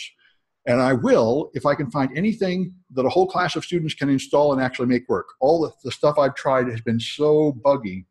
and I will if I can find anything that a whole class of students can install and actually make work. All the stuff I've tried has been so buggy.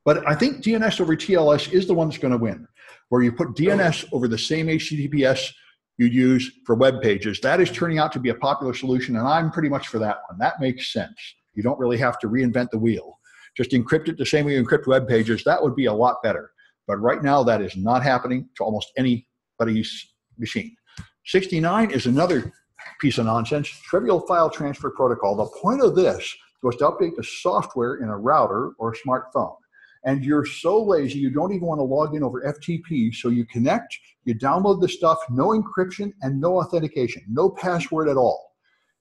But I think DNS over TLS is the one that's going to win, where you put DNS over the same HTTPS you'd use for web pages. That is turning out to be a popular solution, and I'm pretty much for that one. That makes sense. You don't really have to reinvent the wheel. Just encrypt it the same way you encrypt web pages. That would be a lot better. But right now, that is not happening to almost anybody's machine. 69 is another piece of nonsense. Trivial file transfer protocol. The point of this was to update the software in a router or a smartphone. And you're so lazy, you don't even want to log in over FTP. So you connect, you download the stuff, no encryption and no authentication, no password at all.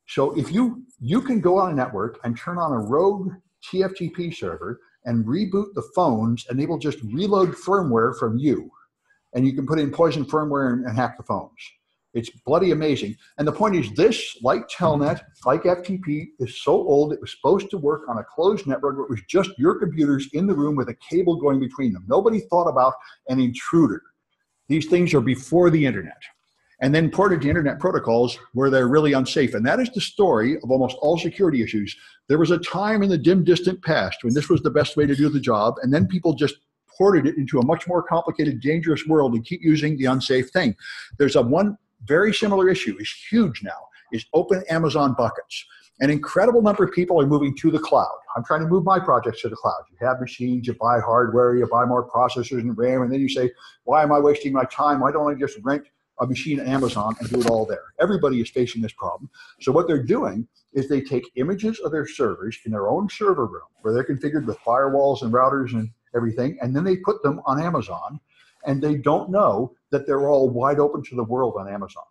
So if you can go on a network and turn on a rogue TFTP server and reboot the phones, and they will just reload firmware from you. And you can put in poison firmware and hack the phones. It's bloody amazing. And the point is this, like Telnet, like FTP, is so old it was supposed to work on a closed network where it was just your computers in the room with a cable going between them. Nobody thought about an intruder. These things are before the internet. And then ported to internet protocols where they're really unsafe. And that is the story of almost all security issues. There was a time in the dim, distant past when this was the best way to do the job, and then people just ported it into a much more complicated, dangerous world and keep using the unsafe thing. There's one very similar issue, is huge now, is open Amazon buckets. An incredible number of people are moving to the cloud. I'm trying to move my projects to the cloud. You have machines, you buy hardware, you buy more processors and RAM, and then you say, why am I wasting my time? Why don't I just rent a machine at Amazon and do it all there? Everybody is facing this problem. So what they're doing is they take images of their servers in their own server room, where they're configured with firewalls and routers and everything, and then they put them on Amazon, and they don't know that they're all wide open to the world on Amazon.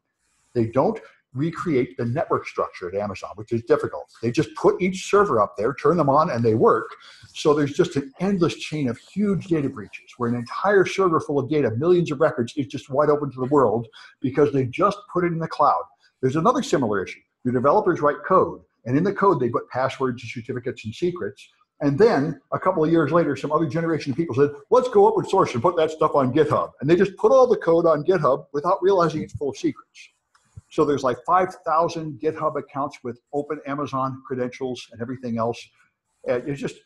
They don't recreate the network structure at Amazon, which is difficult. They just put each server up there, turn them on, and they work. So there's just an endless chain of huge data breaches where an entire server full of data, millions of records, is just wide open to the world because they just put it in the cloud. There's another similar issue. Your developers write code, and in the code they put passwords and certificates and secrets. And then a couple of years later, some other generation of people said, let's go open source and put that stuff on GitHub. And they just put all the code on GitHub without realizing it's full of secrets. So there's like 5,000 GitHub accounts with open Amazon credentials and everything else. It's just,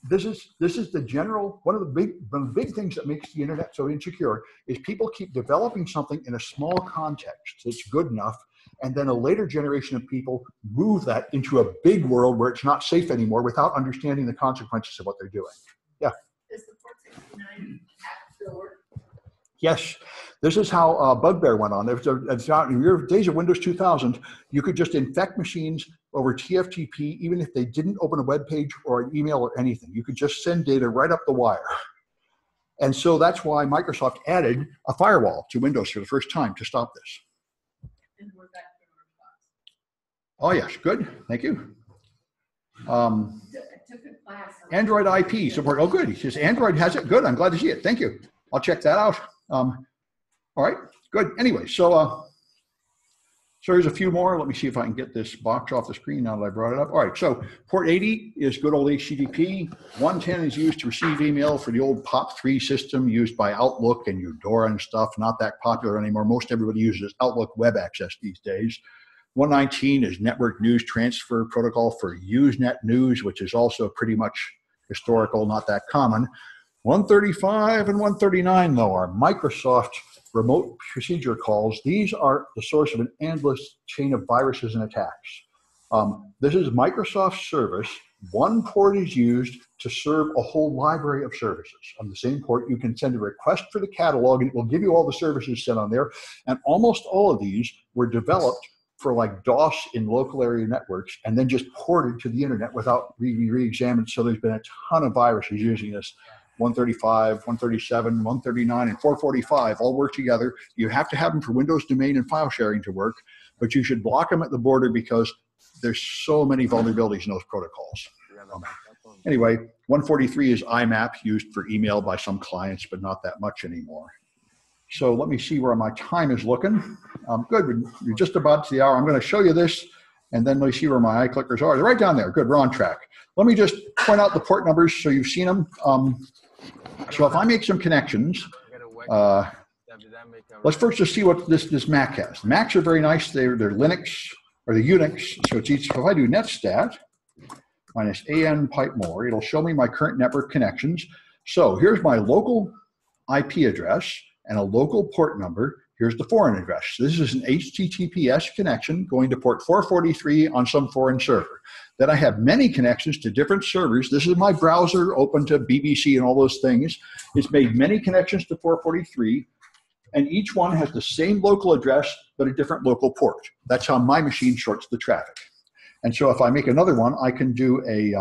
this is the general, one of the big things that makes the internet so insecure is people keep developing something in a small context that's good enough, and then a later generation of people move that into a big world where it's not safe anymore without understanding the consequences of what they're doing. Yeah? Does the port 69 app still work? Yes. This is how Bugbear went on. In your days of Windows 2000, you could just infect machines over TFTP, even if they didn't open a web page or an email or anything. You could just send data right up the wire. And so that's why Microsoft added a firewall to Windows for the first time to stop this. And we're back to our response. Oh, yes. Good. Thank you. I took a class on Android IP support. Oh, good. He says Android has it. Good. I'm glad to see it. Thank you. I'll check that out. All right, good. Anyway, so there's a few more. Let me see if I can get this box off the screen now that I brought it up. All right, so port 80 is good old HTTP. 110 is used to receive email for the old POP3 system used by Outlook and Eudora and stuff. Not that popular anymore. Most everybody uses Outlook Web Access these days. 119 is network news transfer protocol for Usenet news, which is also pretty much historical, not that common. 135 and 139, though, are Microsoft remote procedure calls. These are the source of an endless chain of viruses and attacks. This is Microsoft service. One port is used to serve a whole library of services. On the same port, you can send a request for the catalog, and it will give you all the services sent on there. And almost all of these were developed for like DOS in local area networks and then just ported to the internet without re-examined. So there's been a ton of viruses using this. 135, 137, 139, and 445 all work together. You have to have them for Windows domain and file sharing to work, but you should block them at the border because there's so many vulnerabilities in those protocols. Anyway, 143 is IMAP, used for email by some clients, but not that much anymore. So let me see where my time is looking. Good, we're just about to the hour. I'm going to show you this, and then let me see where my iClickers are. They're right down there. Good, we're on track. Let me just point out the port numbers so you've seen them. So if I make some connections, let's first just see what this Mac has. Macs are very nice. They're Linux or the Unix. So it's each, so if I do netstat minus an pipe more, it'll show me my current network connections. So here's my local IP address and a local port number. Here's the foreign address. This is an HTTPS connection going to port 443 on some foreign server. Then I have many connections to different servers. This is my browser open to BBC and all those things. It's made many connections to 443, and each one has the same local address, but a different local port. That's how my machine shorts the traffic. And so if I make another one, I can do a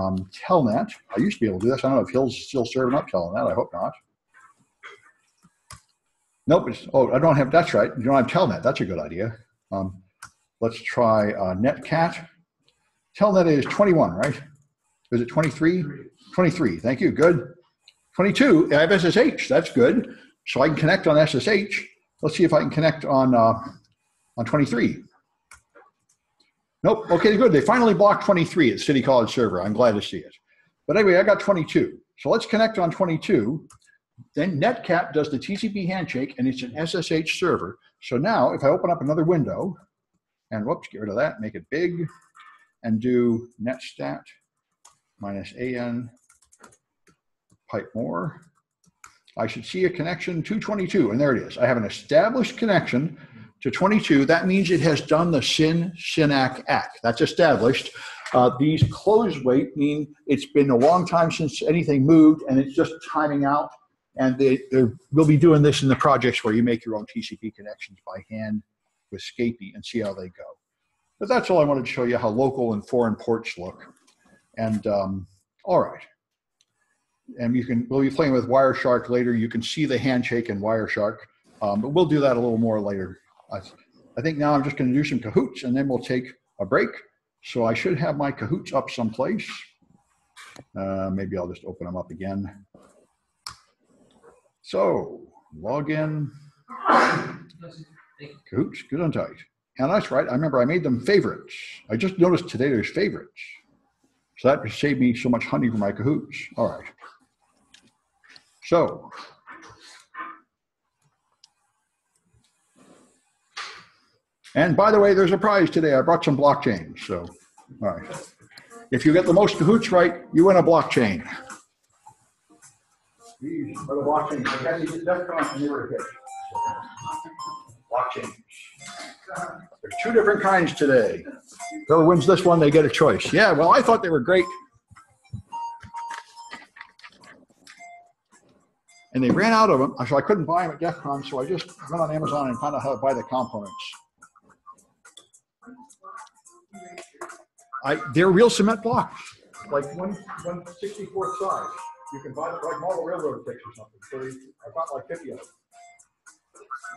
telnet. I used to be able to do this. I don't know if Hill's still serving up telnet. I hope not. Nope. Oh, I don't have, that's right. You don't have telnet. That's a good idea. Let's try netcat. Telnet is 21, right? Is it 23? 23. Thank you. Good. 22. I have SSH. That's good. So I can connect on SSH. Let's see if I can connect on on 23. Nope. Okay, good. They finally blocked 23 at City College server. I'm glad to see it. But anyway, I got 22. So let's connect on 22. Then Netcat does the TCP handshake, and it's an SSH server. So now if I open up another window, and whoops, get rid of that, make it big, and do netstat -an pipe more, I should see a connection to 22, and there it is. I have an established connection to 22. That means it has done the SYNAC ACK. That's established. These closed wait mean it's been a long time since anything moved, and it's just timing out. And we'll be doing this in the projects where you make your own TCP connections by hand with Scapy and see how they go. But that's all I wanted to show you, how local and foreign ports look. And all right. And we'll be playing with Wireshark later. You can see the handshake in Wireshark, but we'll do that a little more later. I think now I'm just going to do some Cahoots, and then we'll take a break. So I should have my Cahoots up someplace. Maybe I'll just open them up again. So log in. Cahoots, good and tight. And that's right. I remember I made them favorites. I just noticed today there's favorites. So that saved me so much honey for my Cahoots. All right. So and by the way, there's a prize today. I brought some blockchains. So, all right. If you get the most Cahoots right, you win a blockchain. These are the blockchains. I got these at DEFCON and they were a hit. Blockchains. There's 2 different kinds today. Whoever wins this one, they get a choice. Yeah, well, I thought they were great. And they ran out of them, so I couldn't buy them at DEFCON, so I just went on Amazon and found out how to buy the components. They're real cement blocks, like 1/64th size. You can buy them like model railroad ticks or something. So I bought like 50 of them.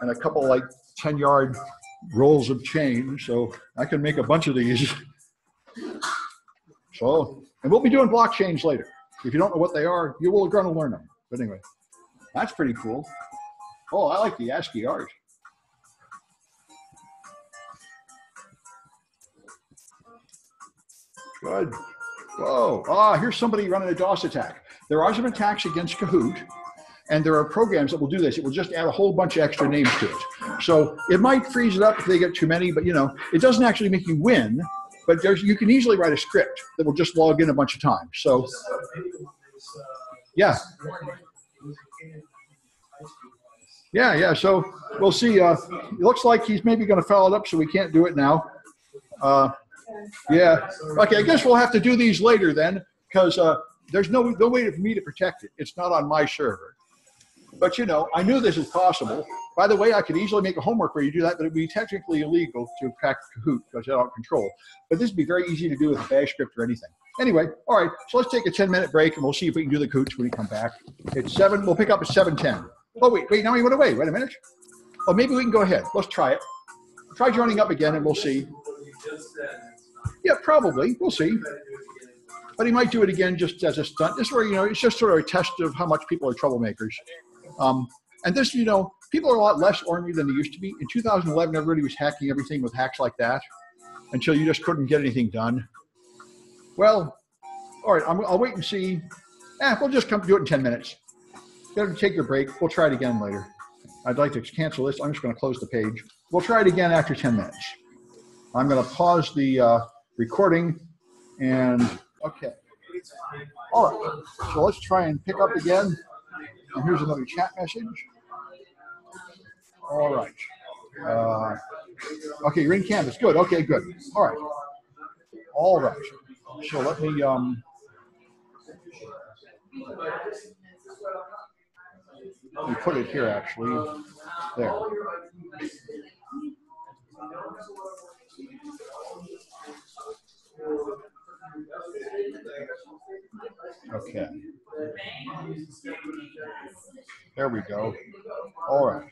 And a couple like 10-yard rolls of chain, so I can make a bunch of these. So, and we'll be doing blockchains later. If you don't know what they are, you will going to learn them. But anyway, that's pretty cool. Oh, I like the ASCII art. Good. Whoa. Here's somebody running a DOS attack. There are some attacks against Kahoot, and there are programs that will do this. It will just add a whole bunch of extra names to it. So it might freeze it up if they get too many, but it doesn't actually make you win, but you can easily write a script that will just log in a bunch of times. So yeah. Yeah, so we'll see. It looks like he's maybe going to foul it up, so we can't do it now. Yeah. Okay, I guess we'll have to do these later then, because there's no way for me to protect it. It's not on my server. But I knew this was possible. By the way, I could easily make a homework where you do that, but it would be technically illegal to crack Kahoot because it's out of control. But this would be very easy to do with a bash script or anything. Anyway, all right, so let's take a 10-minute break, and we'll see if we can do the Kahoots when we come back. It's 7. We'll pick up at 7:10. Oh, wait, now he went away. Wait a minute. Oh, maybe we can go ahead. Let's try it. Try joining up again, and we'll see. Yeah, probably. We'll see. But he might do it again just as a stunt. This is where, it's just sort of a test of how much people are troublemakers. And this, people are a lot less ornery than they used to be. In 2011, everybody was hacking everything with hacks like that until you just couldn't get anything done. Well, all right, I'll wait and see. We'll just come do it in 10 minutes. You have to take your break. We'll try it again later. I'd like to cancel this. I'm just going to close the page. We'll try it again after 10 minutes. I'm going to pause the recording and okay. All right, so let's try and pick up again. And here's another chat message. All right. Okay, you're in Canvas. Good. Okay, good. All right. All right. So let me put it here actually. There. Okay. There we go. All right.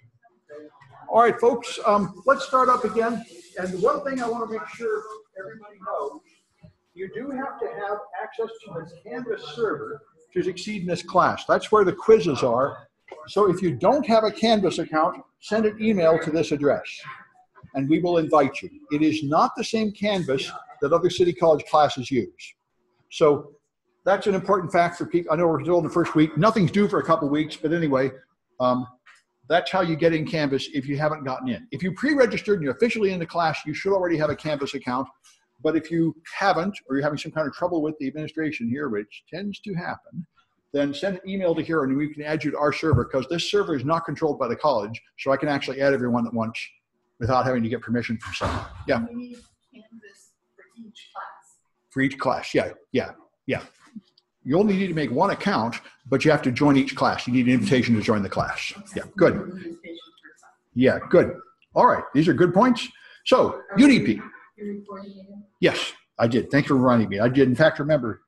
All right, folks, let's start up again. And one thing I want to make sure everybody knows, you do have to have access to the Canvas server to succeed in this class. That's where the quizzes are. So if you don't have a Canvas account, send an email to this address. and we will invite you. It is not the same Canvas that other City College classes use. So that's an important fact for people. I know we're still in the first week. Nothing's due for a couple weeks, but anyway, that's how you get in Canvas if you haven't gotten in. If you pre-registered and you're officially in the class, you should already have a Canvas account. But if you haven't, or you're having some kind of trouble with the administration here, which tends to happen, then send an email to here and we can add you to our server, because this server is not controlled by the college, so I can actually add everyone at once without having to get permission from someone. Yeah. We need Canvas for each class. For each class, yeah. You only need to make one account, but you have to join each class. You need an invitation to join the class. Yeah, good. Yeah, good. All right, these are good points. So, UDP. You're recording it? Yes, I did. Thanks for reminding me. I did, in fact, remember.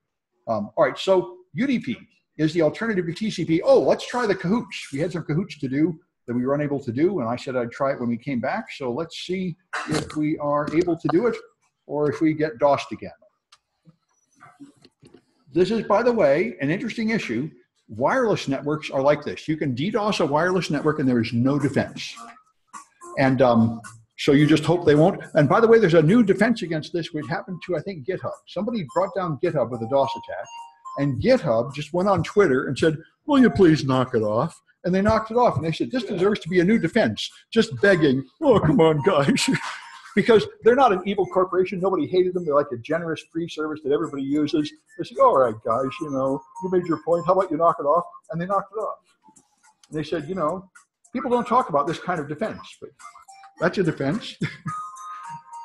All right, so UDP is the alternative to TCP. Oh, let's try the Cahoots. We had some Cahoots to do that we were unable to do, and I said I'd try it when we came back. So let's see if we are able to do it or if we get DOSed again. This is, by the way, an interesting issue. Wireless networks are like this. You can DDoS a wireless network and there is no defense. And so you just hope they won't. And by the way, there's a new defense against this, which happened to, I think, GitHub. Somebody brought down GitHub with a DOS attack, and GitHub just went on Twitter and said, will you please knock it off? And they knocked it off. And they said, this deserves to be a new defense. Just begging, oh, come on, guys. Because they're not an evil corporation. Nobody hated them. They're like a generous free service that everybody uses. They said, all right, guys, you know, you made your point. How about you knock it off? And they knocked it off. And they said, you know, people don't talk about this kind of defense, but that's a defense.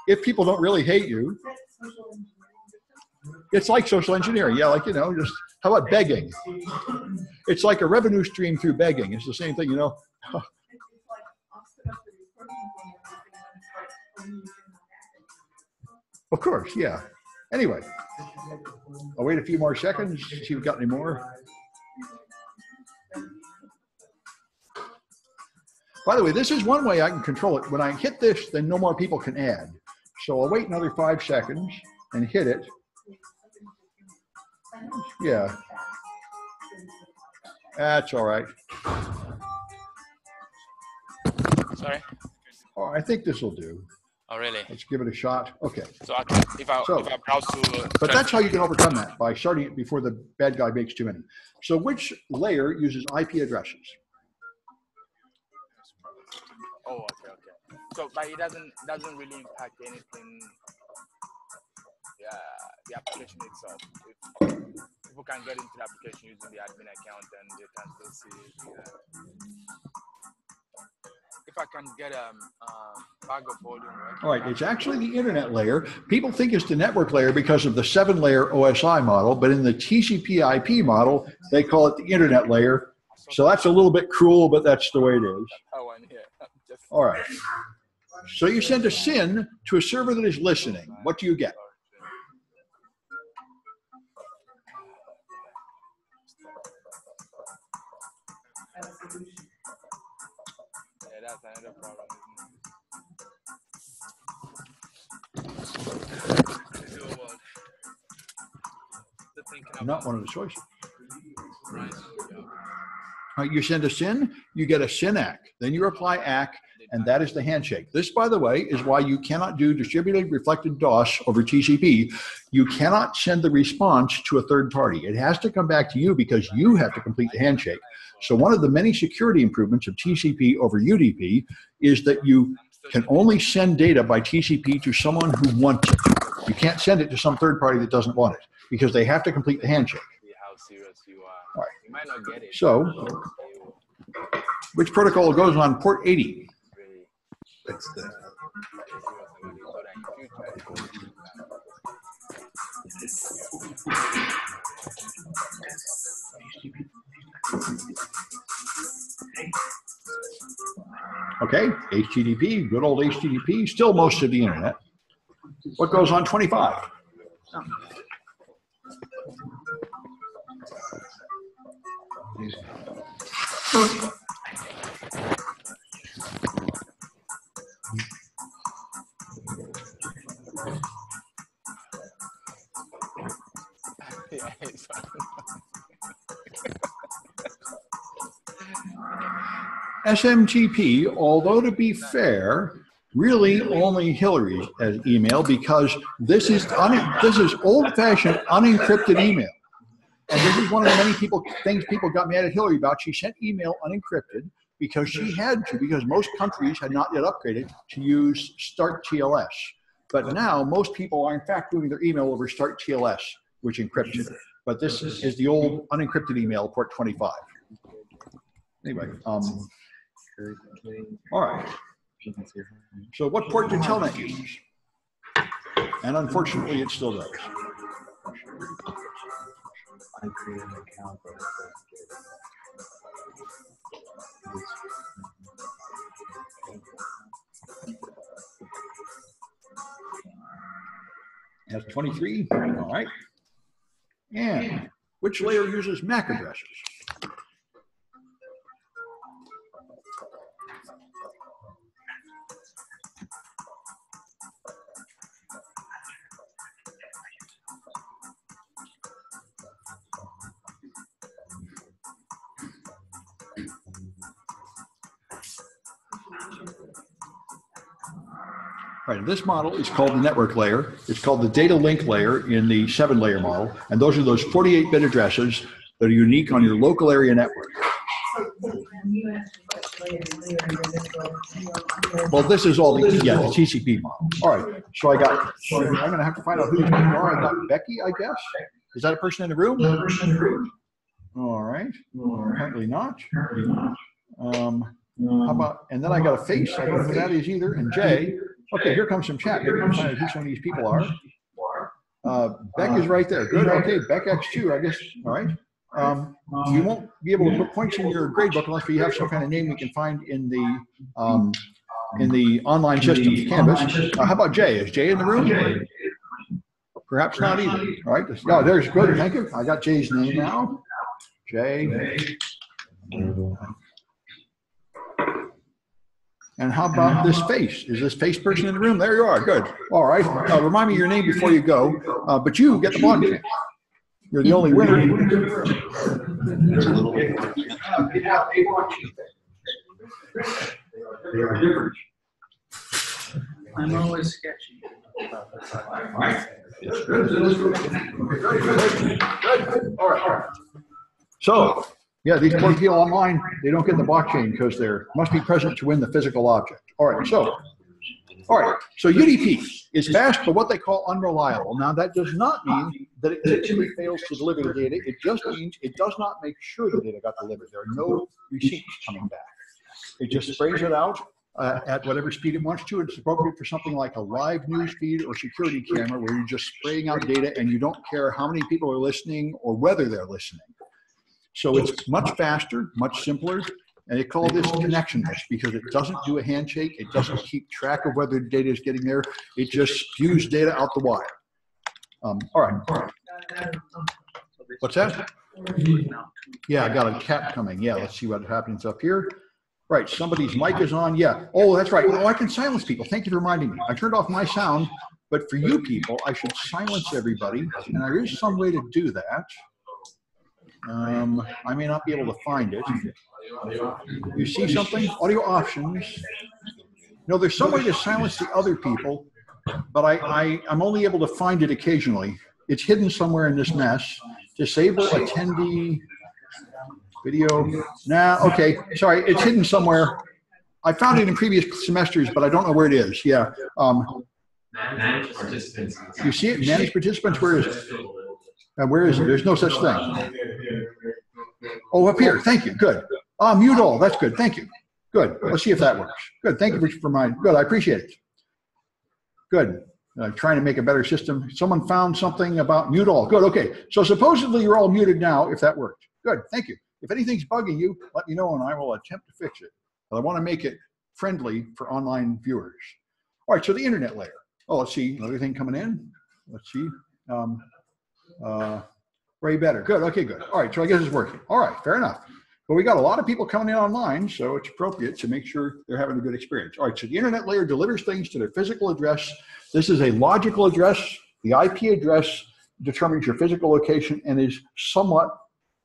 If people don't really hate you, it's like social engineering. Yeah, like, you know, just how about begging? It's like a revenue stream through begging. It's the same thing, you know. Of course, yeah. Anyway, I'll wait a few more seconds, see if we've got any more. By the way, this is one way I can control it. When I hit this, then no more people can add. So I'll wait another 5 seconds and hit it. Yeah. That's all right. Sorry? Oh, I think this will do. Oh, really? Let's give it a shot. Okay. So I can, if I browse to... But that's how you can overcome that, by starting it before the bad guy makes too many. So which layer uses IP addresses? Oh, okay. So, but it doesn't really impact anything, the application itself. If people can get into the application using the admin account, and they can still see if I can get a bag of volume, right? All right, it's actually the internet layer. People think it's the network layer because of the 7-layer OSI model, but in the TCPIP model, they call it the internet layer. So that's a little bit cruel, but that's the way it is. All right. So you send a SYN to a server that is listening. What do you get? That's another problem. Not one of the choices. All right, you send a SYN, you get a SYN ACK. Then you apply ACK, and that is the handshake. This, by the way, is why you cannot do distributed reflected DOS over TCP. You cannot send the response to a third party. It has to come back to you because you have to complete the handshake. So one of the many security improvements of TCP over UDP is that you can only send data by TCP to someone who wants it. You can't send it to some third party that doesn't want it because they have to complete the handshake. All right. So, which protocol goes on port 80? That's the... Okay, HTTP, good old HTTP, still most of the internet. What goes on 25? SMTP, although to be fair, really only Hillary's as email, because this is old-fashioned unencrypted email. And this is one of the many things people got mad at Hillary about. She sent email unencrypted because she had to, because most countries had not yet upgraded to use Start TLS. But now most people are in fact moving their email over Start TLS, which encrypts it. But this is the old unencrypted email, port 25. Anyway, all right. So what port did Telnet use? And unfortunately, it still does. I created an account. Has 23. All right. And which layer uses MAC addresses? Right, this model is called the network layer. It's called the data link layer in the 7-layer model. And those are those 48-bit addresses that are unique on your local area network. Well, this is all the TCP model. All right, so I'm going to have to find out who these people are. I got Becky, I guess. Is that a person in the room? All right, apparently not. How about, and then I got a face. I don't know who that is either. And Jay. Okay, here comes some chat. Maybe we can find out who some of these people are. Beck is right there. Good. Okay, Beck X2, I guess. All right. You won't be able to put points in your gradebook unless you have some kind of name we can find in the online system, Canvas. How about Jay? Is Jay in the room? Perhaps not either. All right. No, there's good. Thank you. I got Jay's name now. Jay. And how about this face? Is this face person in the room? There you are. Good. All right. Remind me your name before you go. But you get the blockchain. You're the only winner. I'm always sketchy. All right. Good. All right. So, yeah, these poor people online, they don't get the blockchain because they must be present to win the physical object. All right, so UDP is fast, but what they call unreliable. Now, that does not mean that it typically fails to deliver the data. It just means it does not make sure the data got delivered. There are no receipts coming back. It just sprays it out at whatever speed it wants to. It's appropriate for something like a live news feed or security camera where you're just spraying out data and you don't care how many people are listening or whether they're listening. So it's much faster, much simpler, and they call this connectionless because it doesn't do a handshake. It doesn't keep track of whether the data is getting there. It just spews data out the wire. All right. What's that? Yeah, I got a cat coming. Yeah, let's see what happens up here. Right, somebody's mic is on. Yeah. Oh, that's right. Oh, I can silence people. Thank you for reminding me. I turned off my sound, but for you people, I should silence everybody, and there is some way to do that. I may not be able to find it. You see something? Audio options. No, there's some way to silence the other people, but I'm only able to find it occasionally. It's hidden somewhere in this mess. Disable attendee video. Nah, okay. Sorry, it's hidden somewhere. I found it in previous semesters, but I don't know where it is. Yeah. Manage participants. You see it? Manage participants. Where is it? Where is it? There's no such thing. Oh, up here. Thank you. Good. Mute all. That's good. Thank you. Good. Let's see if that works. Good. Thank you for mine. Good. I appreciate it. Good. Trying to make a better system. Someone found something about mute all. Good. Okay. So supposedly you're all muted now if that worked. Good. Thank you. If anything's bugging you, let me know and I will attempt to fix it. But I want to make it friendly for online viewers. All right. So the internet layer. Oh, let's see. Another thing coming in. Let's see. Way better. Good. Okay, good. All right. So I guess it's working. All right. Fair enough. But we got a lot of people coming in online, so it's appropriate to make sure they're having a good experience. All right. So the internet layer delivers things to their physical address. This is a logical address. The IP address determines your physical location and is somewhat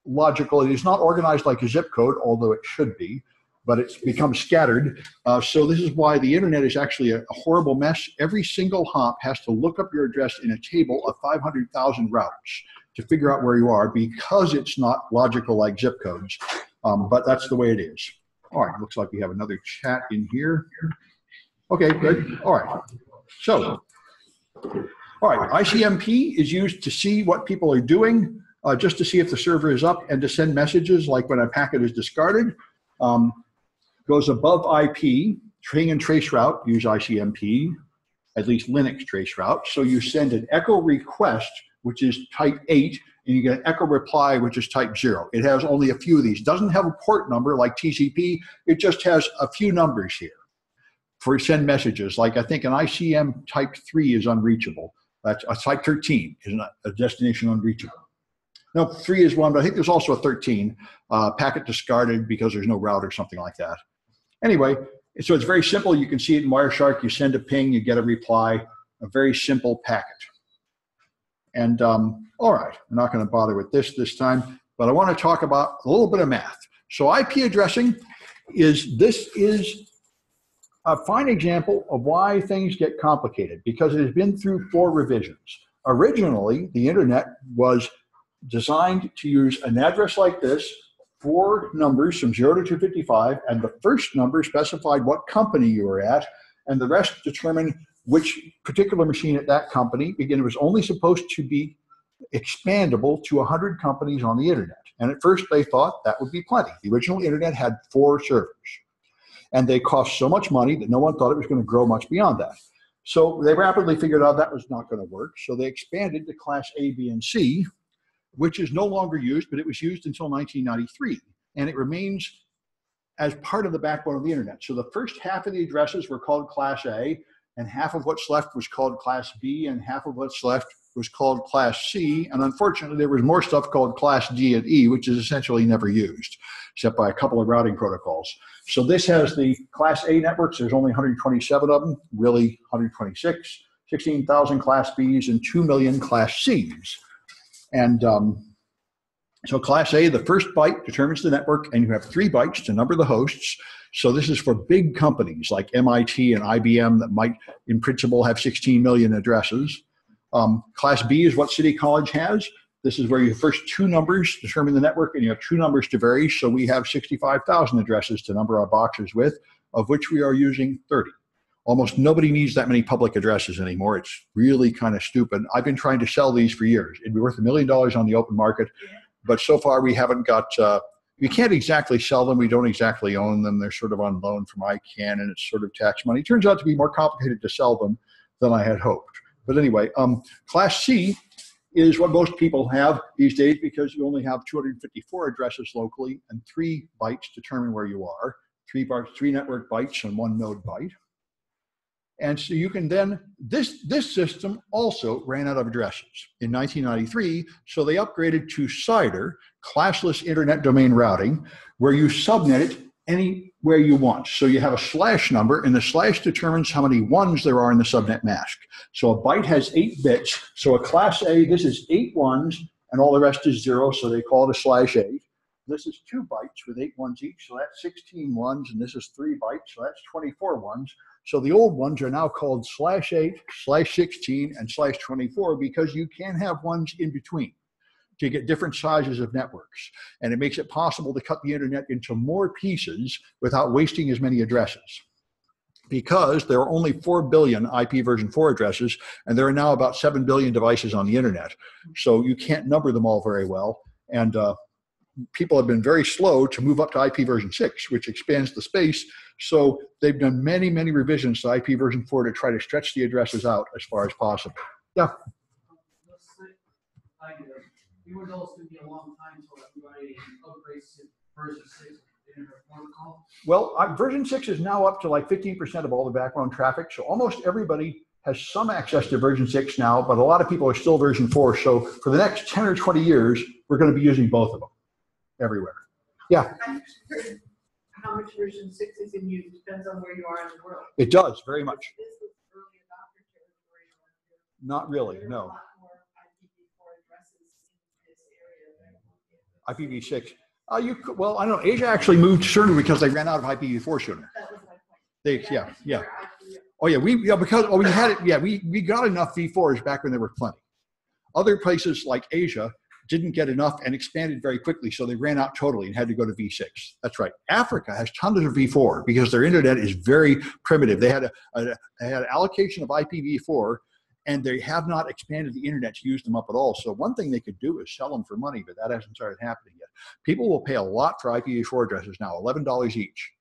logical. It is not organized like a zip code, although it should be. but it's become scattered. So this is why the internet is actually a horrible mess. Every single hop has to look up your address in a table of 500,000 routes to figure out where you are, because it's not logical like zip codes. But that's the way it is. All right, looks like we have another chat in here. Okay, good. All right. So, all right, ICMP is used to see what people are doing, just to see if the server is up and to send messages like when a packet is discarded. Goes above IP, train and trace route, use ICMP, at least Linux trace route. So you send an echo request, which is type 8, and you get an echo reply, which is type 0. It has only a few of these. It doesn't have a port number like TCP. It just has a few numbers here for send messages. Like I think an ICM type 3 is unreachable. That's a type 13 is a destination unreachable. No, 3 is one, but I think there's also a 13, packet discarded because there's no route or something like that. Anyway, so it's very simple. You can see it in Wireshark. You send a ping, you get a reply, a very simple packet. And all right, we're not going to bother with this time, but I want to talk about a little bit of math. So IP addressing is a fine example of why things get complicated, because it has been through 4 revisions. Originally, the internet was designed to use an address like this, 4 numbers from 0 to 255, and the first number specified what company you were at, and the rest determined which particular machine at that company. Again, it was only supposed to be expandable to 100 companies on the internet. And at first they thought that would be plenty. The original internet had 4 servers, and they cost so much money that no one thought it was going to grow much beyond that. So they rapidly figured out that was not going to work. So they expanded to class A, B, and C, which is no longer used, but it was used until 1993. And it remains as part of the backbone of the internet. So the first half of the addresses were called class A, and half of what's left was called class B, and half of what's left was called class C. And unfortunately, there was more stuff called class D and E, which is essentially never used, except by a couple of routing protocols. So this has the class A networks. There's only 127 of them, really 126, 16,000 class Bs, and 2 million class Cs. And so class A, the first byte determines the network, and you have 3 bytes to number the hosts. So this is for big companies like MIT and IBM that might, in principle, have 16 million addresses. Class B is what City College has. This is where your first 2 numbers determine the network, and you have 2 numbers to vary. So we have 65,000 addresses to number our boxes with, of which we are using 30. Almost nobody needs that many public addresses anymore. It's really kind of stupid. I've been trying to sell these for years. It'd be worth $1 million on the open market, but so far we haven't got, we can't exactly sell them. We don't exactly own them. They're sort of on loan from ICANN, and it's sort of tax money. It turns out to be more complicated to sell them than I had hoped. But anyway, class C is what most people have these days, because you only have 254 addresses locally, and 3 bytes determine where you are. 3 network bytes and 1 node byte. And so you can then, this system also ran out of addresses in 1993, so they upgraded to CIDR, classless internet domain routing, where you subnet it anywhere you want. So you have a slash number, and the slash determines how many 1s there are in the subnet mask. So a byte has 8 bits, so a class A, this is 8 1s, and all the rest is 0, so they call it a /8. This is 2 bytes with 8 1s each, so that's 16 1s, and this is 3 bytes, so that's 24 1s. So the old ones are now called /8, /16, and /24, because you can have 1s in between to get different sizes of networks. And it makes it possible to cut the internet into more pieces without wasting as many addresses. Because there are only 4 billion IP version 4 addresses, and there are now about 7 billion devices on the internet. So you can't number them all very well. And people have been very slow to move up to IP version 6, which expands the space. So they've done many, many revisions to IP version 4 to try to stretch the addresses out as far as possible. Yeah. Let's say, even though it's going to be a long time until everybody upgrades to version 6 of the internet protocol. Well, version 6 is now up to like 15% of all the backbone traffic. So almost everybody has some access to version 6 now, but a lot of people are still version 4. So for the next 10 or 20 years, we're going to be using both of them everywhere. Yeah. How much version 6 is in use depends on where you are in the world. It does, very much. This was early adopter territory. Not really, There are no. a lot more IPv4 addresses in this area than IPv6. You could, well, I don't know. Asia actually moved sooner because they ran out of IPv4 sooner. That was my point. They, yeah. Oh yeah, we had it. Yeah, we got enough V4s back when there were plenty. Other places like Asia didn't get enough and expanded very quickly, so they ran out totally and had to go to V6. That's right. Africa has tons of V4 because their internet is very primitive. They had an allocation of IPv4, and they have not expanded the internet to use them up at all. So one thing they could do is sell them for money, but that hasn't started happening yet. People will pay a lot for IPv4 addresses now, $11 each,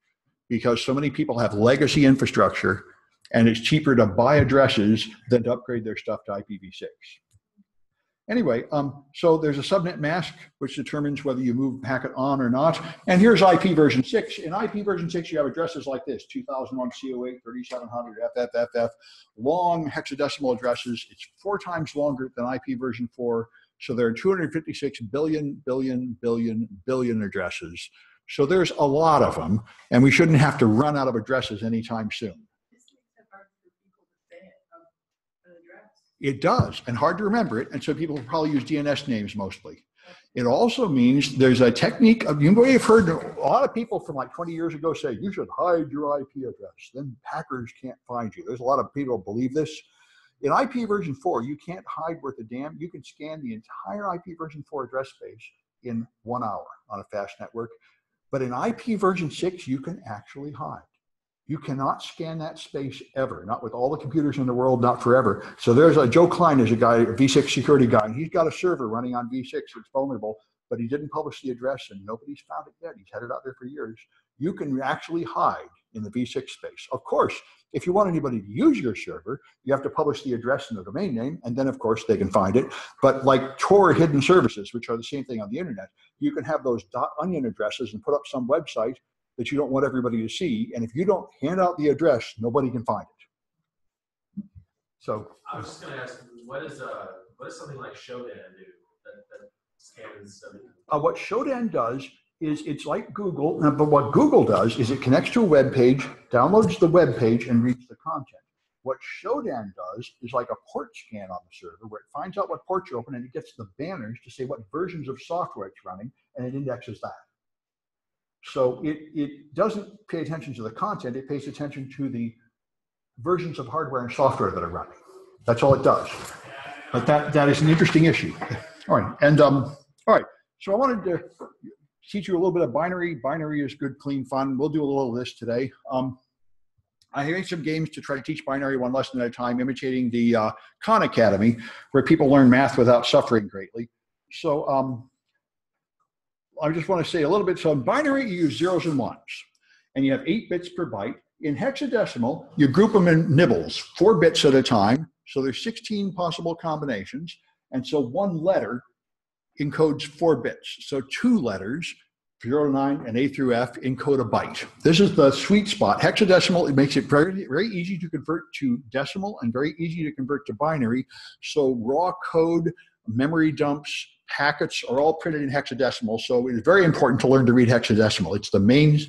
because so many people have legacy infrastructure, and it's cheaper to buy addresses than to upgrade their stuff to IPv6. Anyway, so there's a subnet mask, which determines whether you move a packet on or not. And here's IP version 6. In IP version 6, you have addresses like this, 2001 C08, 3700, FFFF, long hexadecimal addresses. It's 4 times longer than IP version 4. So there are 256 billion addresses. So there's a lot of them, and we shouldn't have to run out of addresses anytime soon. It does, and hard to remember it, and so people probably use DNS names mostly. It also means there's a technique of, you may have heard a lot of people from like 20 years ago say, you should hide your IP address, then hackers can't find you. There's a lot of people who believe this. In IP version 4, you can't hide worth a damn. You can scan the entire IP version 4 address space in 1 hour on a fast network. But in IP version 6, you can actually hide. You cannot scan that space ever, not with all the computers in the world, not forever. So there's Joe Klein is a guy, a V6 security guy, and he's got a server running on V6. It's vulnerable, but he didn't publish the address, and nobody's found it yet. He's had it out there for years. You can actually hide in the V6 space. Of course, if you want anybody to use your server, you have to publish the address and the domain name, and then, of course, they can find it. But like Tor hidden services, which are the same thing on the internet, you can have those .onion addresses and put up some website that you don't want everybody to see, and if you don't hand out the address, nobody can find it. So I was just going to ask, what is something like Shodan do that scans everything? What Shodan does is it's like Google, but what Google does is it connects to a web page, downloads the web page, and reads the content. What Shodan does is like a port scan on the server, where it finds out what ports you open, and it gets the banners to say what versions of software it's running, and it indexes that. So it doesn't pay attention to the content, it pays attention to the versions of hardware and software that are running. That's all it does. But that is an interesting issue. All right, and all right, so I wanted to teach you a little bit of binary. Binary is good, clean fun. We'll do a little of this today. I made some games to try to teach binary one lesson at a time, imitating the Khan Academy, where people learn math without suffering greatly. So I just want to say a little bit. So in binary, you use zeros and ones, and you have 8 bits per byte. In hexadecimal, you group them in nibbles, 4 bits at a time. So there's 16 possible combinations. And so one letter encodes 4 bits. So 2 letters, 0 to 9 and A through F, encode a byte. This is the sweet spot. Hexadecimal, it makes it very, very easy to convert to decimal and very easy to convert to binary. So raw code, memory dumps, packets are all printed in hexadecimal, so it is very important to learn to read hexadecimal. It's the main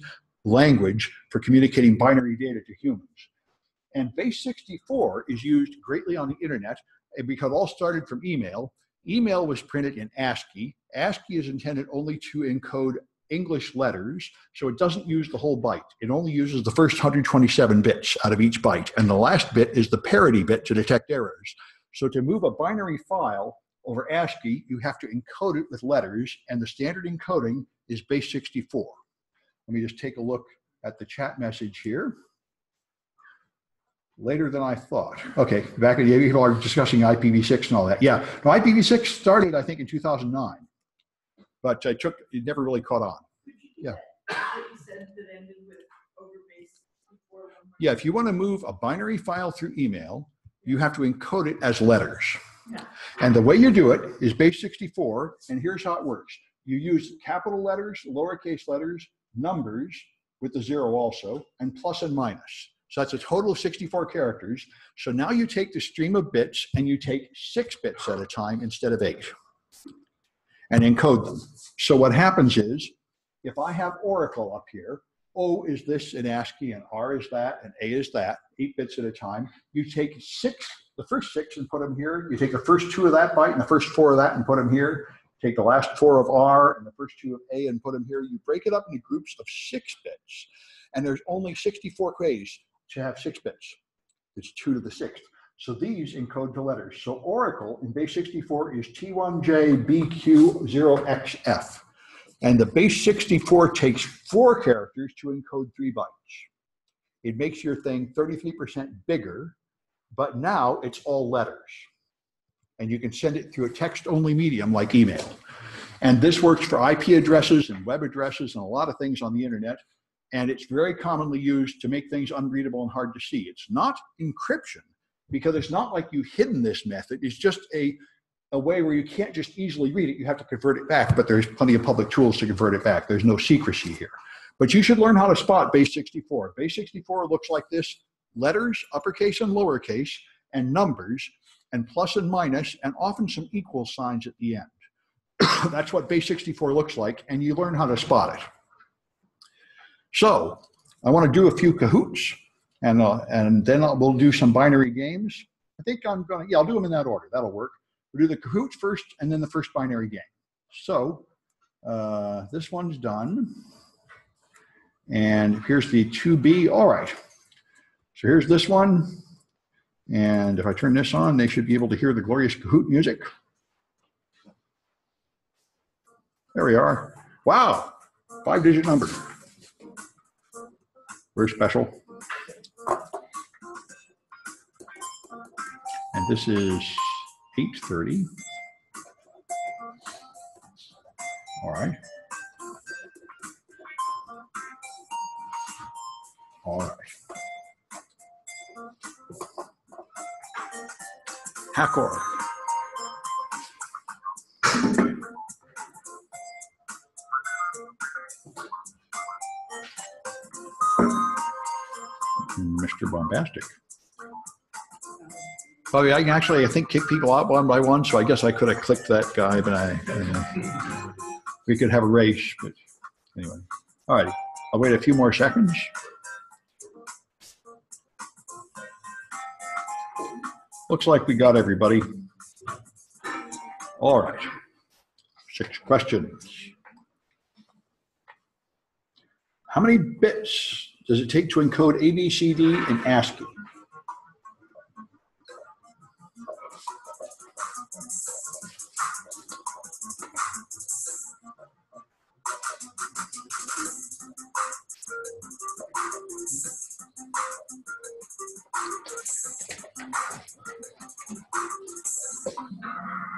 language for communicating binary data to humans. And base 64 is used greatly on the internet because it all started from email. Email was printed in ASCII. ASCII is intended only to encode English letters, so it doesn't use the whole byte. It only uses the first 127 bits out of each byte, and the last bit is the parity bit to detect errors. So to move a binary file over ASCII, you have to encode it with letters, and the standard encoding is base 64. Let me just take a look at the chat message here. Later than I thought. Okay, back at the people are discussing IPv6 and all that. Yeah, no, IPv6 started, I think, in 2009, but it never really caught on. Yeah. Yeah, if you want to move a binary file through email, you have to encode it as letters. And the way you do it is base 64, and here's how it works. You use capital letters, lowercase letters, numbers with the 0 also, and plus and minus. So that's a total of 64 characters. So now you take the stream of bits and you take 6 bits at a time instead of 8 and encode them. So what happens is, if I have Oracle up here, O is this in ASCII, and R is that, and A is that, 8 bits at a time. You take the first 6 and put them here. You take the first 2 of that byte and the first 4 of that and put them here. take the last 4 of R and the first 2 of A and put them here. You break it up into groups of 6 bits. And there's only 64 ways to have 6 bits. It's 2 to the 6th. So these encode to letters. So Oracle in base 64 is T1JBQ0XF. And the base 64 takes 4 characters to encode 3 bytes. It makes your thing 33% bigger, but now it's all letters. And you can send it through a text-only medium like email. And this works for IP addresses and web addresses and a lot of things on the internet. And it's very commonly used to make things unreadable and hard to see. It's not encryption, because it's not like you've hidden this method. It's just a way where you can't just easily read it. You have to convert it back, but there's plenty of public tools to convert it back. There's no secrecy here. But you should learn how to spot base 64. Base 64 looks like this: letters, uppercase and lowercase, and numbers, and plus and minus, and often some equal signs at the end. That's what base 64 looks like, and you learn how to spot it. So I want to do a few Kahoots, and then we'll do some binary games. I think I'm going to, yeah, I'll do them in that order. That'll work. We'll do the Kahoots first, and then the first binary game. So this one's done. And here's the 2B. All right. So here's this one. And if I turn this on, they should be able to hear the glorious Kahoot music. There we are. Wow. 5-digit number. Very special. And this is 8:30. All right. All right. Hackor. Mr. Bombastic. Well, I can actually, I think, kick people out one by one, so I guess I could have clicked that guy, but we could have a race, but anyway. All right, I'll wait a few more seconds. Looks like we got everybody. All right, 6 questions. How many bits does it take to encode ABCD in ASCII?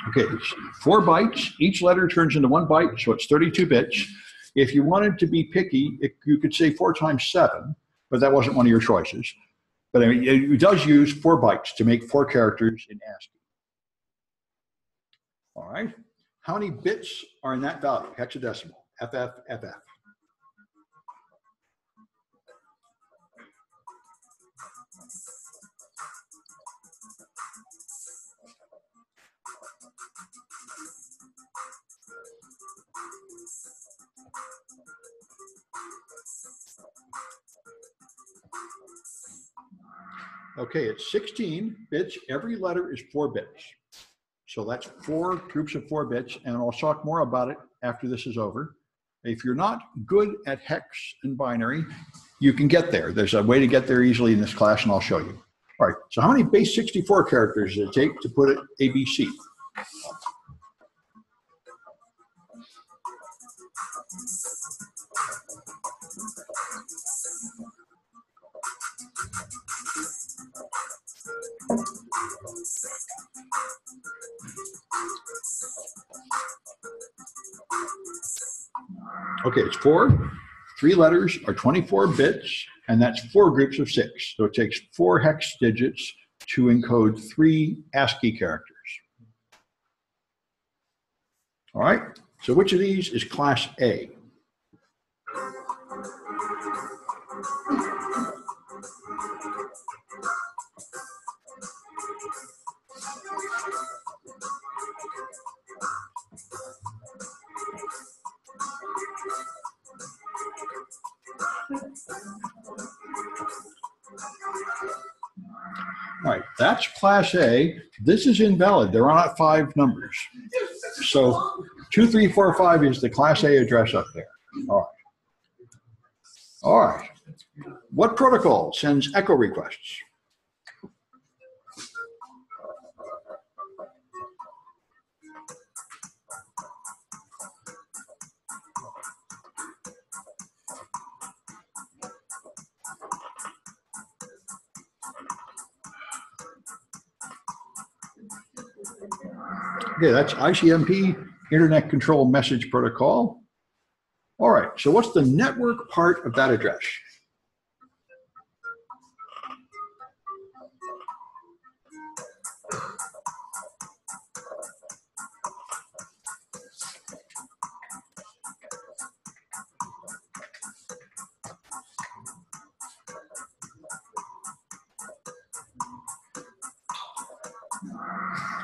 Okay, it's 4 bytes. Each letter turns into 1 byte, so it's 32 bits. If you wanted to be picky, you could say 4 times 7, but that wasn't one of your choices. But I mean, it does use 4 bytes to make 4 characters in ASCII. All right. How many bits are in that value? Hexadecimal. FF. Okay, it's 16 bits. Every letter is 4 bits. So that's 4 groups of 4 bits, and I'll talk more about it after this is over. If you're not good at hex and binary, you can get there. There's a way to get there easily in this class, and I'll show you. All right, so how many base 64 characters does it take to put it ABC? Okay, it's 4. 3 letters are 24 bits, and that's 4 groups of 6. So it takes 4 hex digits to encode 3 ASCII characters. All right, so which of these is class A? All right, that's class A. This is invalid. There are not 5 numbers. So 2345 is the Class A address up there. All right. All right. What protocol sends echo requests? Okay, that's ICMP, Internet Control Message Protocol. All right, so what's the network part of that address?